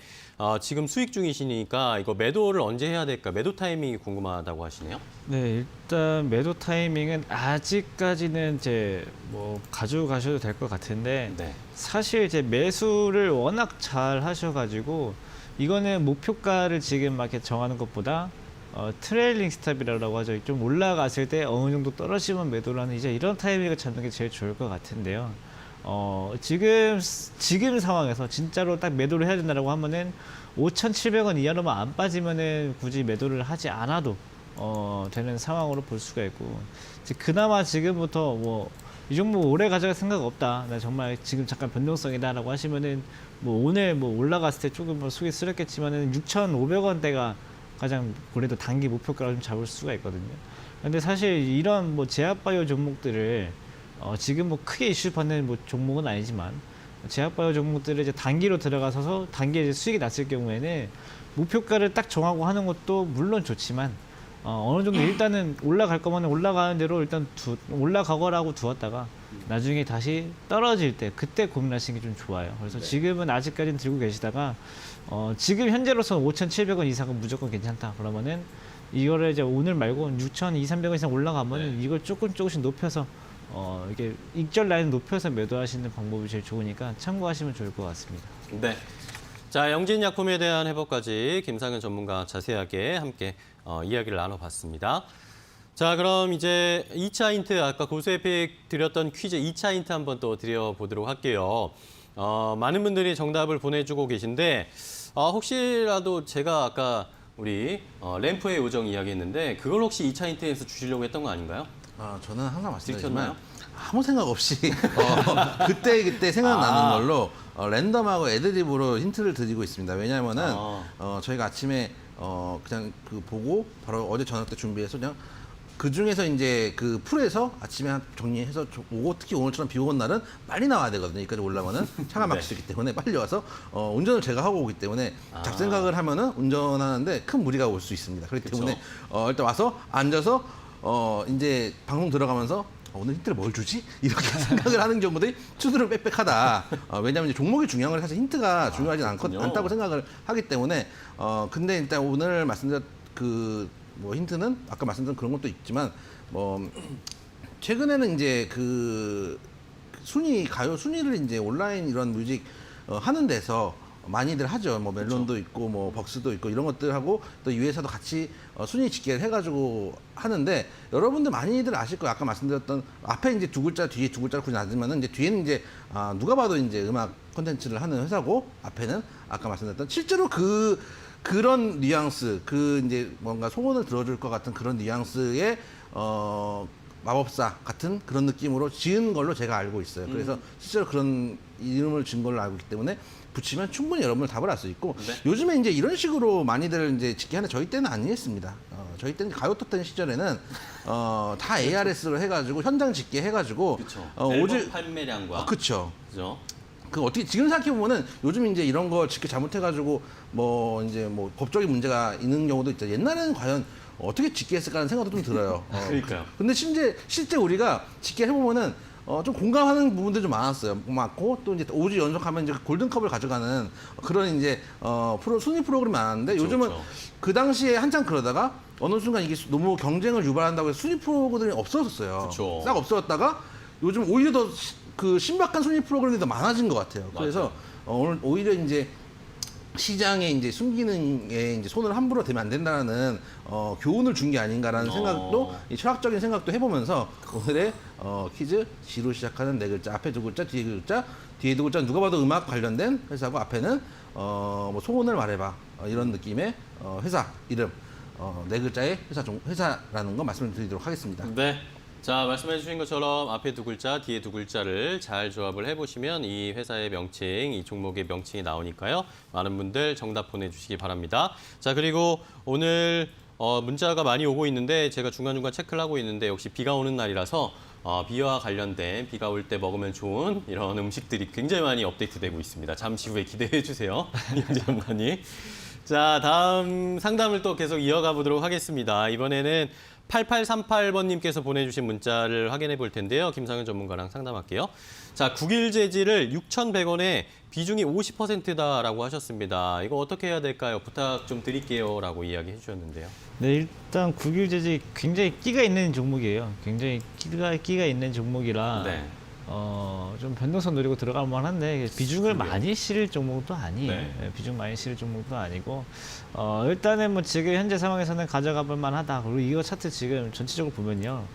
지금 수익 중이시니까 이거 매도를 언제 해야 될까? 매도 타이밍이 궁금하다고 하시네요. 네, 일단 매도 타이밍은 아직까지는 이제 뭐 가지고 가셔도 될 것 같은데 네. 사실 이제 매수를 워낙 잘 하셔가지고 이거는 목표가를 지금 막 이렇게 정하는 것보다 트레일링 스탑이라고 하죠. 좀 올라갔을 때 어느 정도 떨어지면 매도를 하는 이제 이런 타이밍을 잡는 게 제일 좋을 것 같은데요. 지금 상황에서 진짜로 딱 매도를 해야 된다고 하면은 5,700원 이하로만 안 빠지면은 굳이 매도를 하지 않아도 되는 상황으로 볼 수가 있고 이제 그나마 지금부터 뭐 이 종목 오래 가져갈 생각 없다. 나 정말 지금 잠깐 변동성이다라고 하시면은 뭐 오늘 뭐 올라갔을 때 조금 뭐 속이 쓰렸겠지만은 6,500원대가 가장 그래도 단기 목표가를 좀 잡을 수가 있거든요. 근데 사실 이런 뭐 제약바이오 종목들을 지금 뭐 크게 이슈 받는 뭐 종목은 아니지만 제약바이오 종목들을 이제 단기로 들어가서 단기에 이제 수익이 났을 경우에는 목표가를 딱 정하고 하는 것도 물론 좋지만 어느 정도 일단은 올라갈 거면 올라가는 대로 일단 올라가거라고 두었다가 나중에 다시 떨어질 때 그때 고민하시는 게 좀 좋아요. 그래서 지금은 아직까지는 들고 계시다가 지금 현재로서는 5,700원 이상은 무조건 괜찮다. 그러면은 이거를 이제 오늘 말고 6,200~300원 이상 올라가면은 이걸 조금씩 높여서 이게 익절 라인 높여서 매도하시는 방법이 제일 좋으니까 참고하시면 좋을 것 같습니다. 네. 자, 영진약품에 대한 해법까지 김상현 전문가와 자세하게 함께 이야기를 나눠봤습니다. 자, 그럼 이제 2차 힌트, 아까 고수에픽 드렸던 퀴즈 2차 힌트 한번 또 드려보도록 할게요. 많은 분들이 정답을 보내주고 계신데 혹시라도 제가 아까 우리 램프의 요정 이야기했는데 그걸 혹시 2차 힌트에서 주시려고 했던 거 아닌가요? 저는 항상 말씀드리지만 들켰나요? 아무 생각 없이 그때 생각나는 걸로 랜덤하고 애드립으로 힌트를 드리고 있습니다. 왜냐하면은 저희가 아침에 그냥 그 보고 바로 어제 저녁 때 준비해서 그냥 그 중에서 이제 그 풀에서 아침에 정리해서 오고 특히 오늘처럼 비 오는 날은 빨리 나와야 되거든요. 여기까지 올라가면 차가 막힐 수 있기 때문에 빨리 와서 운전을 제가 하고 오기 때문에 잡생각을 하면은 운전하는데 큰 무리가 올 수 있습니다. 그렇기 때문에 일단 와서 앉아서 이제 방송 들어가면서 오늘 힌트를 뭘 주지? 이렇게 생각을 하는 경우들이 투두를 빽빽하다. 왜냐하면 이제 종목이 중요한 건 사실 힌트가 중요하지 않다고 생각을 하기 때문에 근데 일단 오늘 말씀드린 뭐 힌트는 아까 말씀드린 그런 것도 있지만 뭐 최근에는 이제 그 가요 순위를 이제 온라인 이런 뮤직 하는 데서 많이들 하죠. 뭐 멜론도 있고 뭐 벅스도 있고 이런 것들하고 또 이 회사도 같이 순위 집계를 해가지고 하는데 여러분들 많이들 아실 거예요. 아까 말씀드렸던 앞에 이제 두 글자 뒤에 두 글자를 굳이 놔두면은 이제 뒤에는 이제 누가 봐도 이제 음악 콘텐츠를 하는 회사고 앞에는 아까 말씀드렸던 실제로 그런 뉘앙스 이제 뭔가 소원을 들어줄 것 같은 그런 뉘앙스의 마법사 같은 그런 느낌으로 지은 걸로 제가 알고 있어요. 그래서 실제로 그런 이름을 준 걸로 알고 있기 때문에 붙이면 충분히 여러분들 답을 알 수 있고 요즘에 이제 이런 식으로 많이들 이제 집계하는 저희 때는 아니었습니다. 저희 때는 가요 톱10 시절에는 다 ARS로 해가지고 현장 집계 해가지고 앨범 판매량과 그렇죠. 그죠? 그 어떻게 지금 생각해 보면은 요즘 이제 이런 거 집계 잘못해가지고 뭐 이제 뭐 법적인 문제가 있는 경우도 있죠. 옛날에는 과연 어떻게 집계했을까 하는 생각도 좀 들어요. 그러니까요. 근데 실제 우리가 집계해 보면은 좀 공감하는 부분들이 좀 많고 또 이제 5주 연속하면 이제 골든컵을 가져가는 그런 이제 순위 프로그램이 많았는데 요즘은 그 당시에 한참 그러다가 어느 순간 이게 너무 경쟁을 유발한다고 해서 순위 프로그램이 없어졌어요. 싹 없어졌다가 요즘 오히려 더 그 신박한 순위 프로그램이 더 많아진 것 같아요. 그래서 오늘 오히려 이제 시장에 이제 순기능에 이제 손을 함부로 대면 안 된다는 교훈을 준 게 아닌가라는 생각도 철학적인 생각도 해보면서 오늘의 퀴즈 G로 시작하는 네 글자 앞에 두 글자 뒤에 두 글자 누가 봐도 음악 관련된 회사고 앞에는 뭐 소원을 말해봐 이런 느낌의 회사 이름 네 글자의 회사라는 거 말씀을 드리도록 하겠습니다. 네. 자, 말씀해 주신 것처럼 앞에 두 글자, 뒤에 두 글자를 잘 조합을 해보시면 이 회사의 명칭, 이 종목의 명칭이 나오니까요. 많은 분들 정답 보내주시기 바랍니다. 자, 그리고 오늘 문자가 많이 오고 있는데 제가 중간중간 체크를 하고 있는데 역시 비가 오는 날이라서 비와 관련된 비가 올 때 먹으면 좋은 이런 음식들이 굉장히 많이 업데이트되고 있습니다. 잠시 후에 기대해 주세요. 이영재 전문가님. 자, 다음 상담을 또 계속 이어가 보도록 하겠습니다. 이번에는 8838번님께서 보내주신 문자를 확인해 볼 텐데요. 김상현 전문가랑 상담할게요. 자, 국일 재질을 6,100원에 비중이 50%다라고 하셨습니다. 이거 어떻게 해야 될까요? 부탁 좀 드릴게요라고 이야기해 주셨는데요. 네, 일단 국유재질 굉장히 끼가 있는 종목이에요. 굉장히 끼가 있는 종목이라 네. 좀 변동성 노리고 들어갈 만한데 비중을 그래요? 많이 실을 종목도 아니에요. 네. 네, 비중 많이 실을 종목도 아니고 일단은 뭐 지금 현재 상황에서는 가져가 볼 만하다. 그리고 이거 차트 지금 전체적으로 보면요.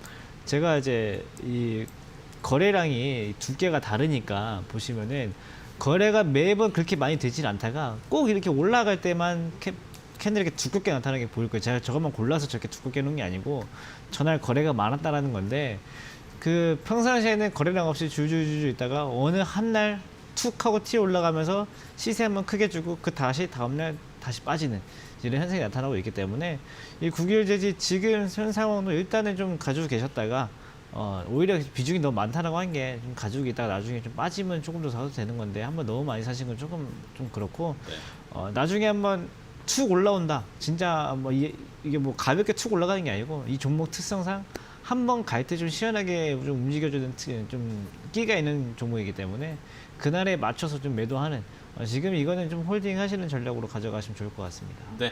제가 이제 이 거래량이 두께가 다르니까 보시면은 거래가 매번 그렇게 많이 되진 않다가 꼭 이렇게 올라갈 때만 캔들이 이렇게 두껍게 나타나는 게 보일 거예요. 제가 저것만 골라서 저렇게 두껍게 놓은 게 아니고 전날 거래가 많았다라는 건데 그 평상시에는 거래량 없이 줄줄줄 있다가 어느 한 날 툭 하고 튀어 올라가면서 시세 한번 크게 주고 그 다시 다음날 다시 빠지는 이런 현상이 나타나고 있기 때문에 이 국유재지 지금 현 상황도 일단은 좀 가지고 계셨다가 오히려 비중이 너무 많다라고 한 게 좀 가지고 있다가 나중에 좀 빠지면 조금 더 사도 되는 건데 한번 너무 많이 사신 건 조금 좀 그렇고 나중에 한번 툭 올라온다 진짜 뭐 이게 뭐 가볍게 툭 올라가는 게 아니고 이 종목 특성상 한번 갈 때 좀 시원하게 좀 움직여주는 좀 끼가 있는 종목이기 때문에 그날에 맞춰서 좀 매도하는 지금 이거는 좀 홀딩 하시는 전략으로 가져가시면 좋을 것 같습니다. 네.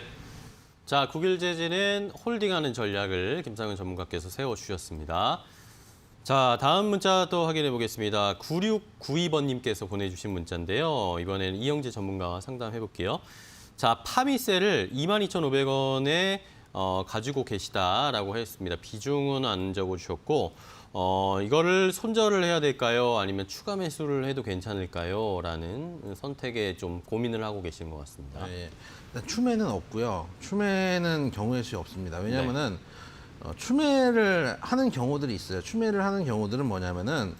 자, 국일 재질은 홀딩하는 전략을 김상현 전문가께서 세워주셨습니다. 자, 다음 문자 또 확인해 보겠습니다. 9692번님께서 보내주신 문자인데요. 이번에는 이영재 전문가와 상담해 볼게요. 자, 파미셀을 22,500원에 가지고 계시다라고 했습니다. 비중은 안 적어주셨고 이거를 손절을 해야 될까요? 아니면 추가 매수를 해도 괜찮을까요? 라는 선택에 좀 고민을 하고 계신 것 같습니다. 네. 일단 추매는 없고요. 추매는 경우의 수가 없습니다. 왜냐하면은 추매를 하는 경우들이 있어요. 추매를 하는 경우들은 뭐냐면은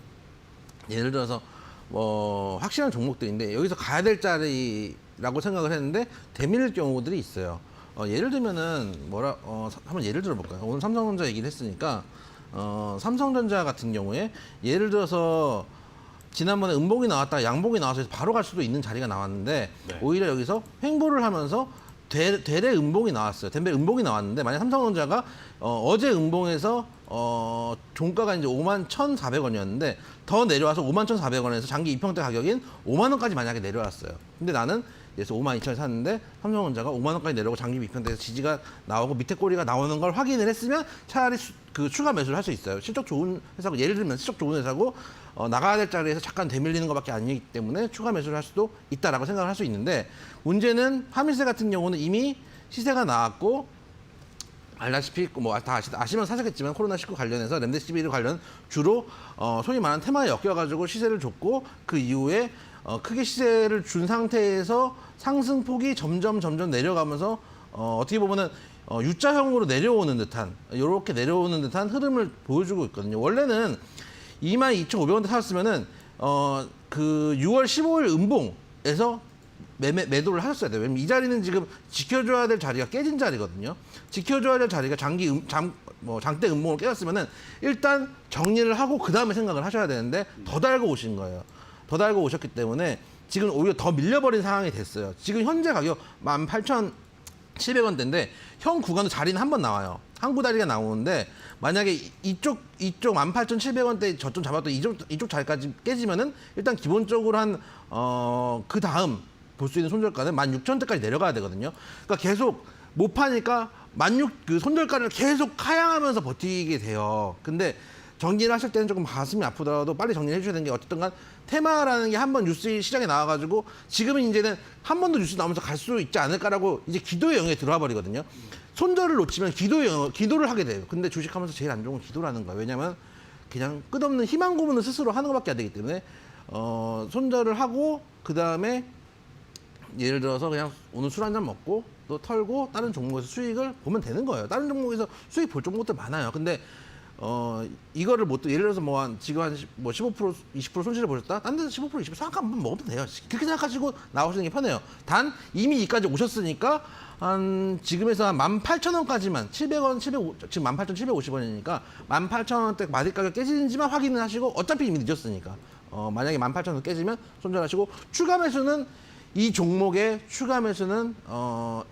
예를 들어서 뭐 확실한 종목들인데 여기서 가야 될 자리라고 생각을 했는데 되밀 경우들이 있어요. 예를 들면은 한번 예를 들어볼까요? 오늘 삼성전자 얘기를 했으니까 삼성전자 같은 경우에 예를 들어서 지난번에 음봉이 나왔다 양봉이 나와서 바로 갈 수도 있는 자리가 나왔는데 네. 오히려 여기서 횡보를 하면서 되레 음봉이 나왔어요. 되레 음봉이 나왔는데 만약 삼성전자가 어제 음봉에서 종가가 이제 51,400원이었는데 더 내려와서 51,400원에서 장기 입형대 가격인 5만 원까지 만약에 내려왔어요. 근데 나는 그래서 52,000원에 샀는데 삼성전자가 5만 원까지 내려오고 장기 입형대에서 지지가 나오고 밑에 꼬리가 나오는 걸 확인을 했으면 차라리 그 추가 매수를 할 수 있어요. 실적 좋은 회사고 예를 들면 실적 좋은 회사고 나가야 될 자리에서 잠깐 되밀리는 것밖에 아니기 때문에 추가 매수를 할 수도 있다라고 생각을 할 수 있는데 문제는 파미세 같은 경우는 이미 시세가 나왔고 알다시피 뭐 다 아시면 사셨겠지만 코로나19 관련해서 렘데시비르 관련 주로 소위 말하는 테마에 엮여가지고 시세를 줬고 그 이후에 크게 시세를 준 상태에서 상승폭이 점점 내려가면서 어떻게 보면은 U자형으로 내려오는 듯한 이렇게 내려오는 듯한 흐름을 보여주고 있거든요. 원래는 22,500원대 샀으면은 그 6월 15일 음봉에서 매도를 하셨어야 돼요. 왜냐면 이 자리는 지금 지켜줘야 될 자리가 깨진 자리거든요. 지켜줘야 될 자리가 장대 음봉을 깨졌으면은 일단 정리를 하고 그 다음에 생각을 하셔야 되는데 더 달고 오신 거예요. 더 달고 오셨기 때문에 지금 오히려 더 밀려버린 상황이 됐어요. 지금 현재 가격 18,700원대인데 현 구간도 자리는 한 번 나와요. 한 구다리가 나오는데 만약에 이쪽 18,700원대 저점 잡았던 이쪽 자리까지 깨지면은 일단 기본적으로 한 그 다음 볼 수 있는 손절가는 16,000원대까지 내려가야 되거든요. 그러니까 계속 못 파니까 그 손절가를 계속 하향하면서 버티게 돼요. 근데 정리를 하실 때는 조금 가슴이 아프더라도 빨리 정리를 해주셔야 되는 게 어쨌든 간 테마라는 게 한 번 뉴스 시장에 나와가지고 지금은 이제는 한 번 더 뉴스 나오면서 갈 수 있지 않을까라고 이제 기도의 영역에 들어와 버리거든요. 손절을 놓치면 기도를 하게 돼요. 근데 주식하면서 제일 안 좋은 건 기도라는 거예요. 왜냐면 그냥 끝없는 희망 고문을 스스로 하는 것밖에 안 되기 때문에 손절을 하고 그 다음에 예를 들어서 그냥 오늘 술 한잔 먹고 또 털고 다른 종목에서 수익을 보면 되는 거예요. 다른 종목에서 수익 볼 종목들 많아요. 근데 이거를 못 예를 들어서 지금 한 15% 20% 손실을 보셨다. 딴 데서 15% 20% 상한가 한번 먹으면 돼요. 그렇게 생각하시고 나오시는 게 편해요. 단 이미 이까지 오셨으니까 한 지금에서 한 18,000원까지만 700원, 지금 18,750원이니까 18,000원대 마디 가격 깨지는지만 확인을 하시고 어차피 이미 늦었으니까 만약에 18,000원 깨지면 손절하시고 추가 매수는 이 종목의 추가 매수는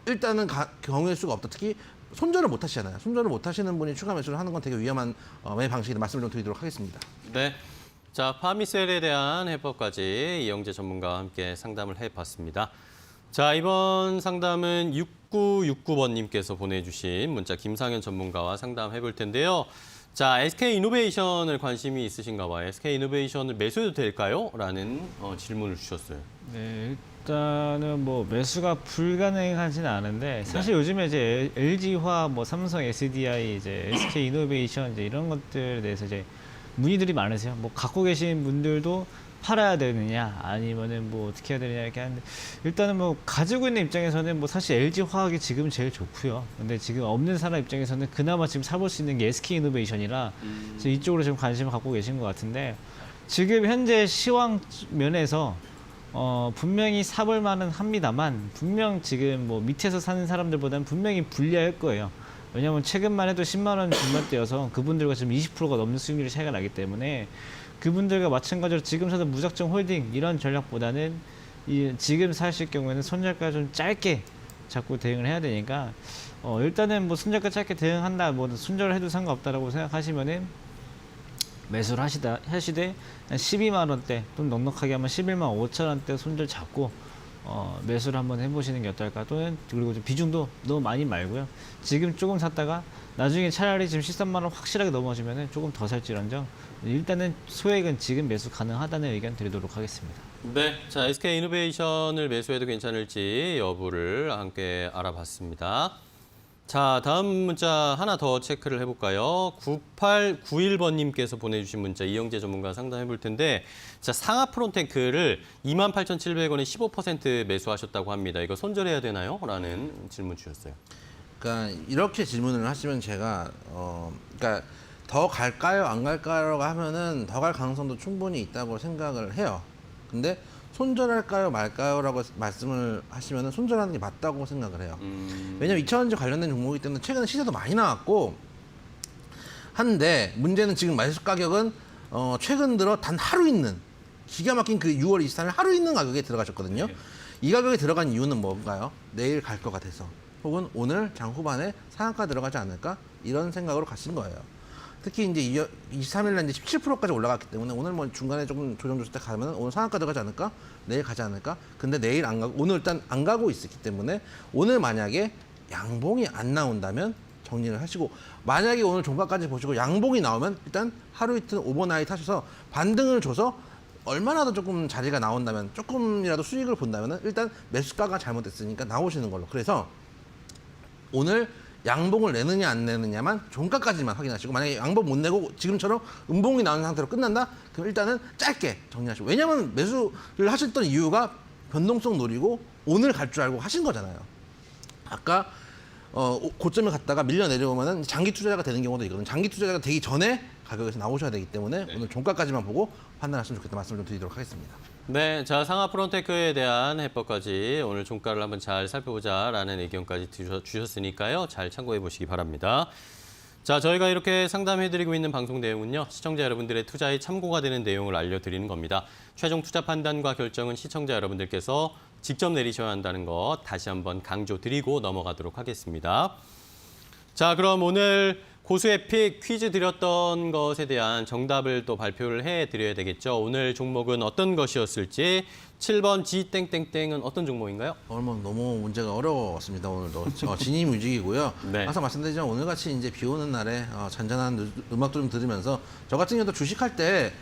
일단은 경우의 수가 없다. 특히 손절을 못 하시잖아요. 손절을 못 하시는 분이 추가 매수를 하는 건 되게 위험한 매매 방식이다. 말씀을 좀 드리도록 하겠습니다. 네. 자, 파미셀에 대한 해법까지 이영재 전문가와 함께 상담을 해봤습니다. 자, 이번 상담은 6969번님께서 보내주신 문자 김상현 전문가와 상담해 볼 텐데요. 자, SK이노베이션을 관심이 있으신가 봐요. SK이노베이션을 매수해도 될까요? 라는 질문을 주셨어요. 네, 일단은 뭐 매수가 불가능하지는 않은데 사실 요즘에 이제 LG화, 뭐 삼성 SDI, 이제 SK 이노베이션 이제 이런 것들에 대해서 이제 문의들이 많으세요. 뭐 갖고 계신 분들도 팔아야 되느냐 아니면은 뭐 어떻게 해야 되느냐 이렇게 하는데 일단은 뭐 가지고 있는 입장에서는 뭐 사실 LG 화학이 지금 제일 좋고요. 근데 지금 없는 사람 입장에서는 그나마 지금 사볼 수 있는 게 SK 이노베이션이라 그래서 이쪽으로 좀 관심을 갖고 계신 것 같은데 지금 현재 시황 면에서 분명히 사볼 만은 합니다만 분명 지금 뭐 밑에서 사는 사람들보다는 분명히 불리할 거예요. 왜냐하면 최근만 해도 10만 원 중반대여서 그분들과 지금 20%가 넘는 수익률이 차이가 나기 때문에 그분들과 마찬가지로 지금 사서 무작정 홀딩 이런 전략보다는 지금 사실 경우에는 손절가 좀 짧게 자꾸 대응을 해야 되니까 일단은 뭐 손절가 짧게 대응한다, 뭐 손절을 해도 상관없다라고 생각하시면은 매수를 하시되 한 12만 원대 좀 넉넉하게 하면 11만 5천 원대 손절 잡고 매수를 한번 해보시는 게 어떨까. 또는 그리고 좀 비중도 너무 많이 말고요. 지금 조금 샀다가 나중에 차라리 지금 13만 원 확실하게 넘어지면은 조금 더 살지언정 일단은 소액은 지금 매수 가능하다는 의견 드리도록 하겠습니다. 네, 자 SK이노베이션을 매수해도 괜찮을지 여부를 함께 알아봤습니다. 자, 다음 문자 하나 더 체크를 해볼까요? 9891번님께서 보내주신 문자 이영재 전문가 상담해 볼 텐데 자, 상하 프론테크를 28,700원에 15% 매수하셨다고 합니다. 이거 손절해야 되나요? 라는 질문 주셨어요. 그러니까 이렇게 질문을 하시면 제가 그러니까 더 갈까요, 안 갈까요라고 하면은 더 갈 가능성도 충분히 있다고 생각을 해요. 근데 손절할까요, 말까요라고 말씀을 하시면은 손절하는 게 맞다고 생각을 해요. 왜냐면 2차전지 관련된 종목이기 때문에 최근에 시세도 많이 나왔고 한데 문제는 지금 매수 가격은 최근 들어 단 하루 있는 기가 막힌 그 6월 23일 하루 있는 가격에 들어가셨거든요. 이 가격에 들어간 이유는 뭔가요? 내일 갈 것 같아서 혹은 오늘 장 후반에 상한가 들어가지 않을까 이런 생각으로 가신 거예요. 특히 이제 23일날 이제 17%까지 올라갔기 때문에 오늘 뭐 중간에 조금 조정 줬을 때 가면 오늘 상한가 들어가지 않을까? 내일 가지 않을까? 근데 내일 안 가고 오늘 일단 안 가고 있었기 때문에 오늘 만약에 양봉이 안 나온다면 정리를 하시고 만약에 오늘 종가까지 보시고 양봉이 나오면 일단 하루 이틀 오버나잇 하셔서 반등을 줘서 얼마나 더 조금 자리가 나온다면 조금이라도 수익을 본다면 일단 매수가가 잘못됐으니까 나오시는 걸로. 그래서 오늘 양봉을 내느냐 안 내느냐만 종가까지만 확인하시고 만약에 양봉 못 내고 지금처럼 음봉이 나온 상태로 끝난다? 그럼 일단은 짧게 정리하시고 왜냐면 매수를 하셨던 이유가 변동성 노리고 오늘 갈 줄 알고 하신 거잖아요. 아까 고점을 갔다가 밀려 내려오면은 장기 투자자가 되는 경우도 있거든요. 장기 투자자가 되기 전에 가격에서 나오셔야 되기 때문에 오늘 종가까지만 보고 판단하시면 좋겠다 말씀을 좀 드리도록 하겠습니다. 네, 자 상하 프론테크에 대한 해법까지 오늘 종가를 한번 잘 살펴보자라는 의견까지 주셨으니까요. 잘 참고해 보시기 바랍니다. 자, 저희가 이렇게 상담해드리고 있는 방송 내용은요. 시청자 여러분들의 투자에 참고가 되는 내용을 알려드리는 겁니다. 최종 투자 판단과 결정은 시청자 여러분들께서 직접 내리셔야 한다는 거 다시 한번 강조드리고 넘어가도록 하겠습니다. 자, 그럼 오늘 고수의 픽 퀴즈 드렸던 것에 대한 정답을 또 발표를 해드려야 되겠죠. 오늘 종목은 어떤 것이었을지 7번 G땡땡땡은 어떤 종목인가요? 오늘 뭐 너무 문제가 어려웠습니다. 오늘도 진입뮤직이고요. 네. 항상 말씀드리지만 오늘같이 이제 비 오는 날에 잔잔한 음악도 좀 들으면서 저 같은 경우도 주식할 때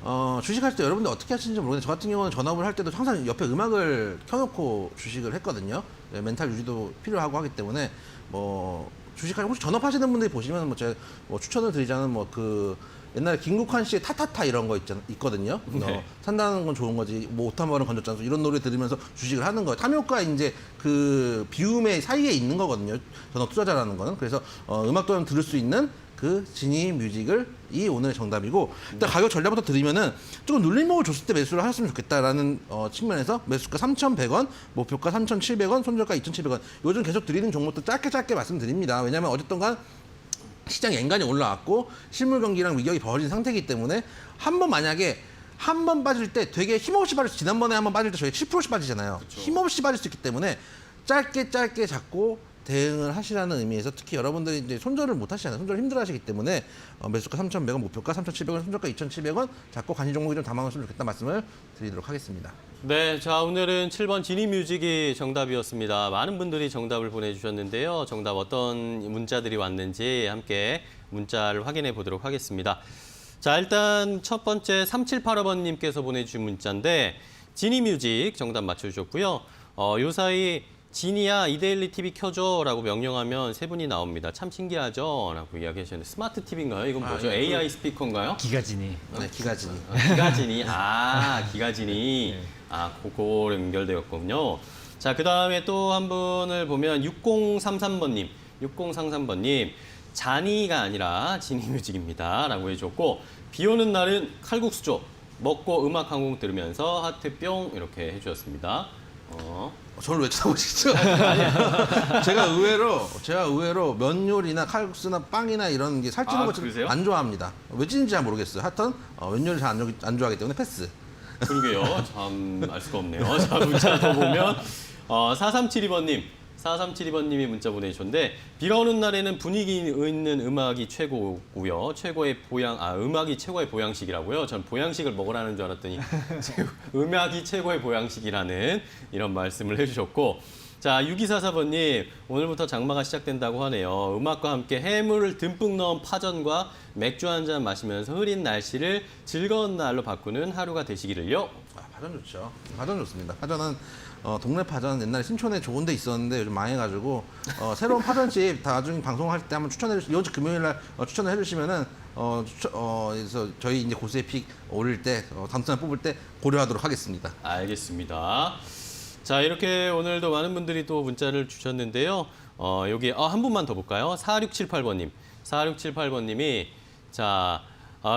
여러분들 어떻게 하시는지 모르겠는데 저 같은 경우는 전업을 할 때도 항상 옆에 음악을 켜놓고 주식을 했거든요. 네, 멘탈 유지도 필요하고 하기 때문에 뭐 주식할 혹시 전업하시는 분들이 보시면 뭐 제가 뭐 추천을 드리자면 뭐 그 옛날에 김국환 씨의 타타타 이런 거 있거든요. 네. 산다는 건 좋은 거지 뭐 옷 한 번은 건졌잖아 이런 노래 들으면서 주식을 하는 거예요. 탐욕과 이제 그 비움의 사이에 있는 거거든요. 전업 투자자라는 거는. 그래서 음악도 좀 들을 수 있는 그 지니 뮤직이 오늘의 정답이고 일단 가격 전략부터 드리면은 조금 눌림목을 줬을 때 매수를 하셨으면 좋겠다라는 측면에서 매수가 3,100원, 목표가 3,700원, 손절가 2,700원. 요즘 계속 드리는 종목도 짧게 말씀드립니다. 왜냐하면 어쨌든간 시장 엔간히 올라왔고 실물 경기랑 위격이 벌어진 상태이기 때문에 만약에 한 번 빠질 때 되게 힘없이 빠질 수, 지난번에 한 번 빠질 때 저희 7%씩 빠지잖아요. 그쵸. 힘없이 빠질 수 있기 때문에 짧게 잡고 대응을 하시라는 의미에서 특히 여러분들이 이제 손절을 못 하시잖아요. 손절 힘들어 하시기 때문에 매수가 3,100원, 목표가 3,700원, 손절가 2,700원 잡고 간이 종목이 좀 담아놓으시면 좋겠다 말씀을 드리도록 하겠습니다. 네, 자 오늘은 7번 지니뮤직이 정답이었습니다. 많은 분들이 정답을 보내주셨는데요. 정답 어떤 문자들이 왔는지 함께 문자를 확인해 보도록 하겠습니다. 자 일단 첫 번째 3785번님께서 보내주신 문자인데 지니뮤직 정답 맞춰주셨고요. 요 사이 지니야 이데일리 TV 켜줘 라고 명령하면 세 분이 나옵니다. 참 신기하죠? 라고 이야기하셨는데 스마트 TV인가요? 이건 뭐죠? AI 스피커인가요? 기가지니. 네, 기가지니. 기가지니. 기가지니. 그거로 연결되었군요. 자, 그 다음에 또 한 분을 보면 6033번님. 6033번님. 자니가 아니라 지니뮤직입니다. 라고 해줬고, 비 오는 날은 칼국수죠. 먹고 음악 한 곡 들으면서 하트 뿅 이렇게 해주셨습니다. 저를 왜 쳐다보시죠? 제가 의외로 면 요리나 칼국수나 빵이나 이런 게 살찌는 거 안 좋아합니다. 왜 찌는지 잘 모르겠어요. 하여튼 면 요리 잘 안 좋아하기 때문에 패스. 그러게요. 참 알 수가 없네요. 자, 문자 더 보면 4372번님이 문자 보내주셨는데 비가 오는 날에는 분위기 있는 음악이 최고고요. 음악이 최고의 보양식이라고요. 전 보양식을 먹으라는 줄 알았더니 음악이 최고의 보양식이라는 이런 말씀을 해주셨고 자 6244번님 오늘부터 장마가 시작된다고 하네요. 음악과 함께 해물을 듬뿍 넣은 파전과 맥주 한 잔 마시면서 흐린 날씨를 즐거운 날로 바꾸는 하루가 되시기를요. 파전 좋죠. 파전 좋습니다. 파전은 동네 파전 옛날에 신촌에 좋은 데 있었는데 요즘 망해가지고 새로운 파전집 나중에 방송할 때 한번 이번 주 금요일 날 추천을 해주시면은 그래서 저희 이제 고수의 픽 올릴 때 당첨자 뽑을 때 고려하도록 하겠습니다. 알겠습니다. 자 이렇게 오늘도 많은 분들이 또 문자를 주셨는데요. 여기 한 분만 더 볼까요? 4678번님. 4678번님이 자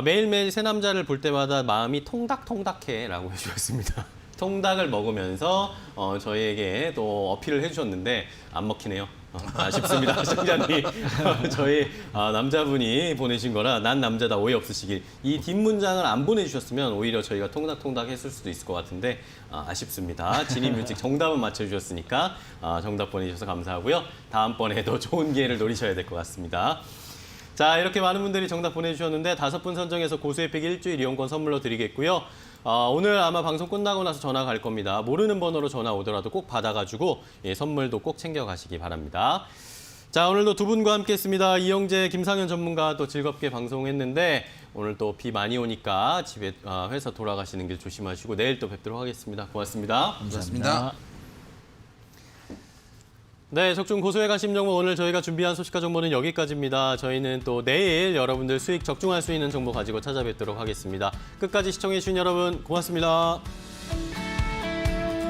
매일매일 새 남자를 볼 때마다 마음이 통닭통닭해라고 해주셨습니다. 통닭을 먹으면서 저희에게 또 어필을 해주셨는데 안 먹히네요. 아쉽습니다. 시청자님. 저희 남자분이 보내신 거라 난 남자다 오해 없으시길. 이 뒷문장을 안 보내주셨으면 오히려 저희가 통닭통닭 했을 수도 있을 것 같은데 아쉽습니다. 지니뮤직 정답은 맞춰주셨으니까 정답 보내주셔서 감사하고요. 다음번에도 좋은 기회를 노리셔야 될 것 같습니다. 자 이렇게 많은 분들이 정답 보내주셨는데 5분 선정해서 고수의 픽 일주일 이용권 선물로 드리겠고요. 오늘 아마 방송 끝나고 나서 전화 갈 겁니다. 모르는 번호로 전화 오더라도 꼭 받아가지고 선물도 꼭 챙겨가시기 바랍니다. 자 오늘도 두 분과 함께했습니다. 이영재, 김상현 전문가 또 즐겁게 방송했는데 오늘 또 비 많이 오니까 집에 회사 돌아가시는 길 조심하시고 내일 또 뵙도록 하겠습니다. 고맙습니다. 감사합니다. 네, 적중 고소해 관심 정보 오늘 저희가 준비한 소식과 정보는 여기까지입니다. 저희는 또 내일 여러분들 수익 적중할 수 있는 정보 가지고 찾아뵙도록 하겠습니다. 끝까지 시청해주신 여러분 고맙습니다.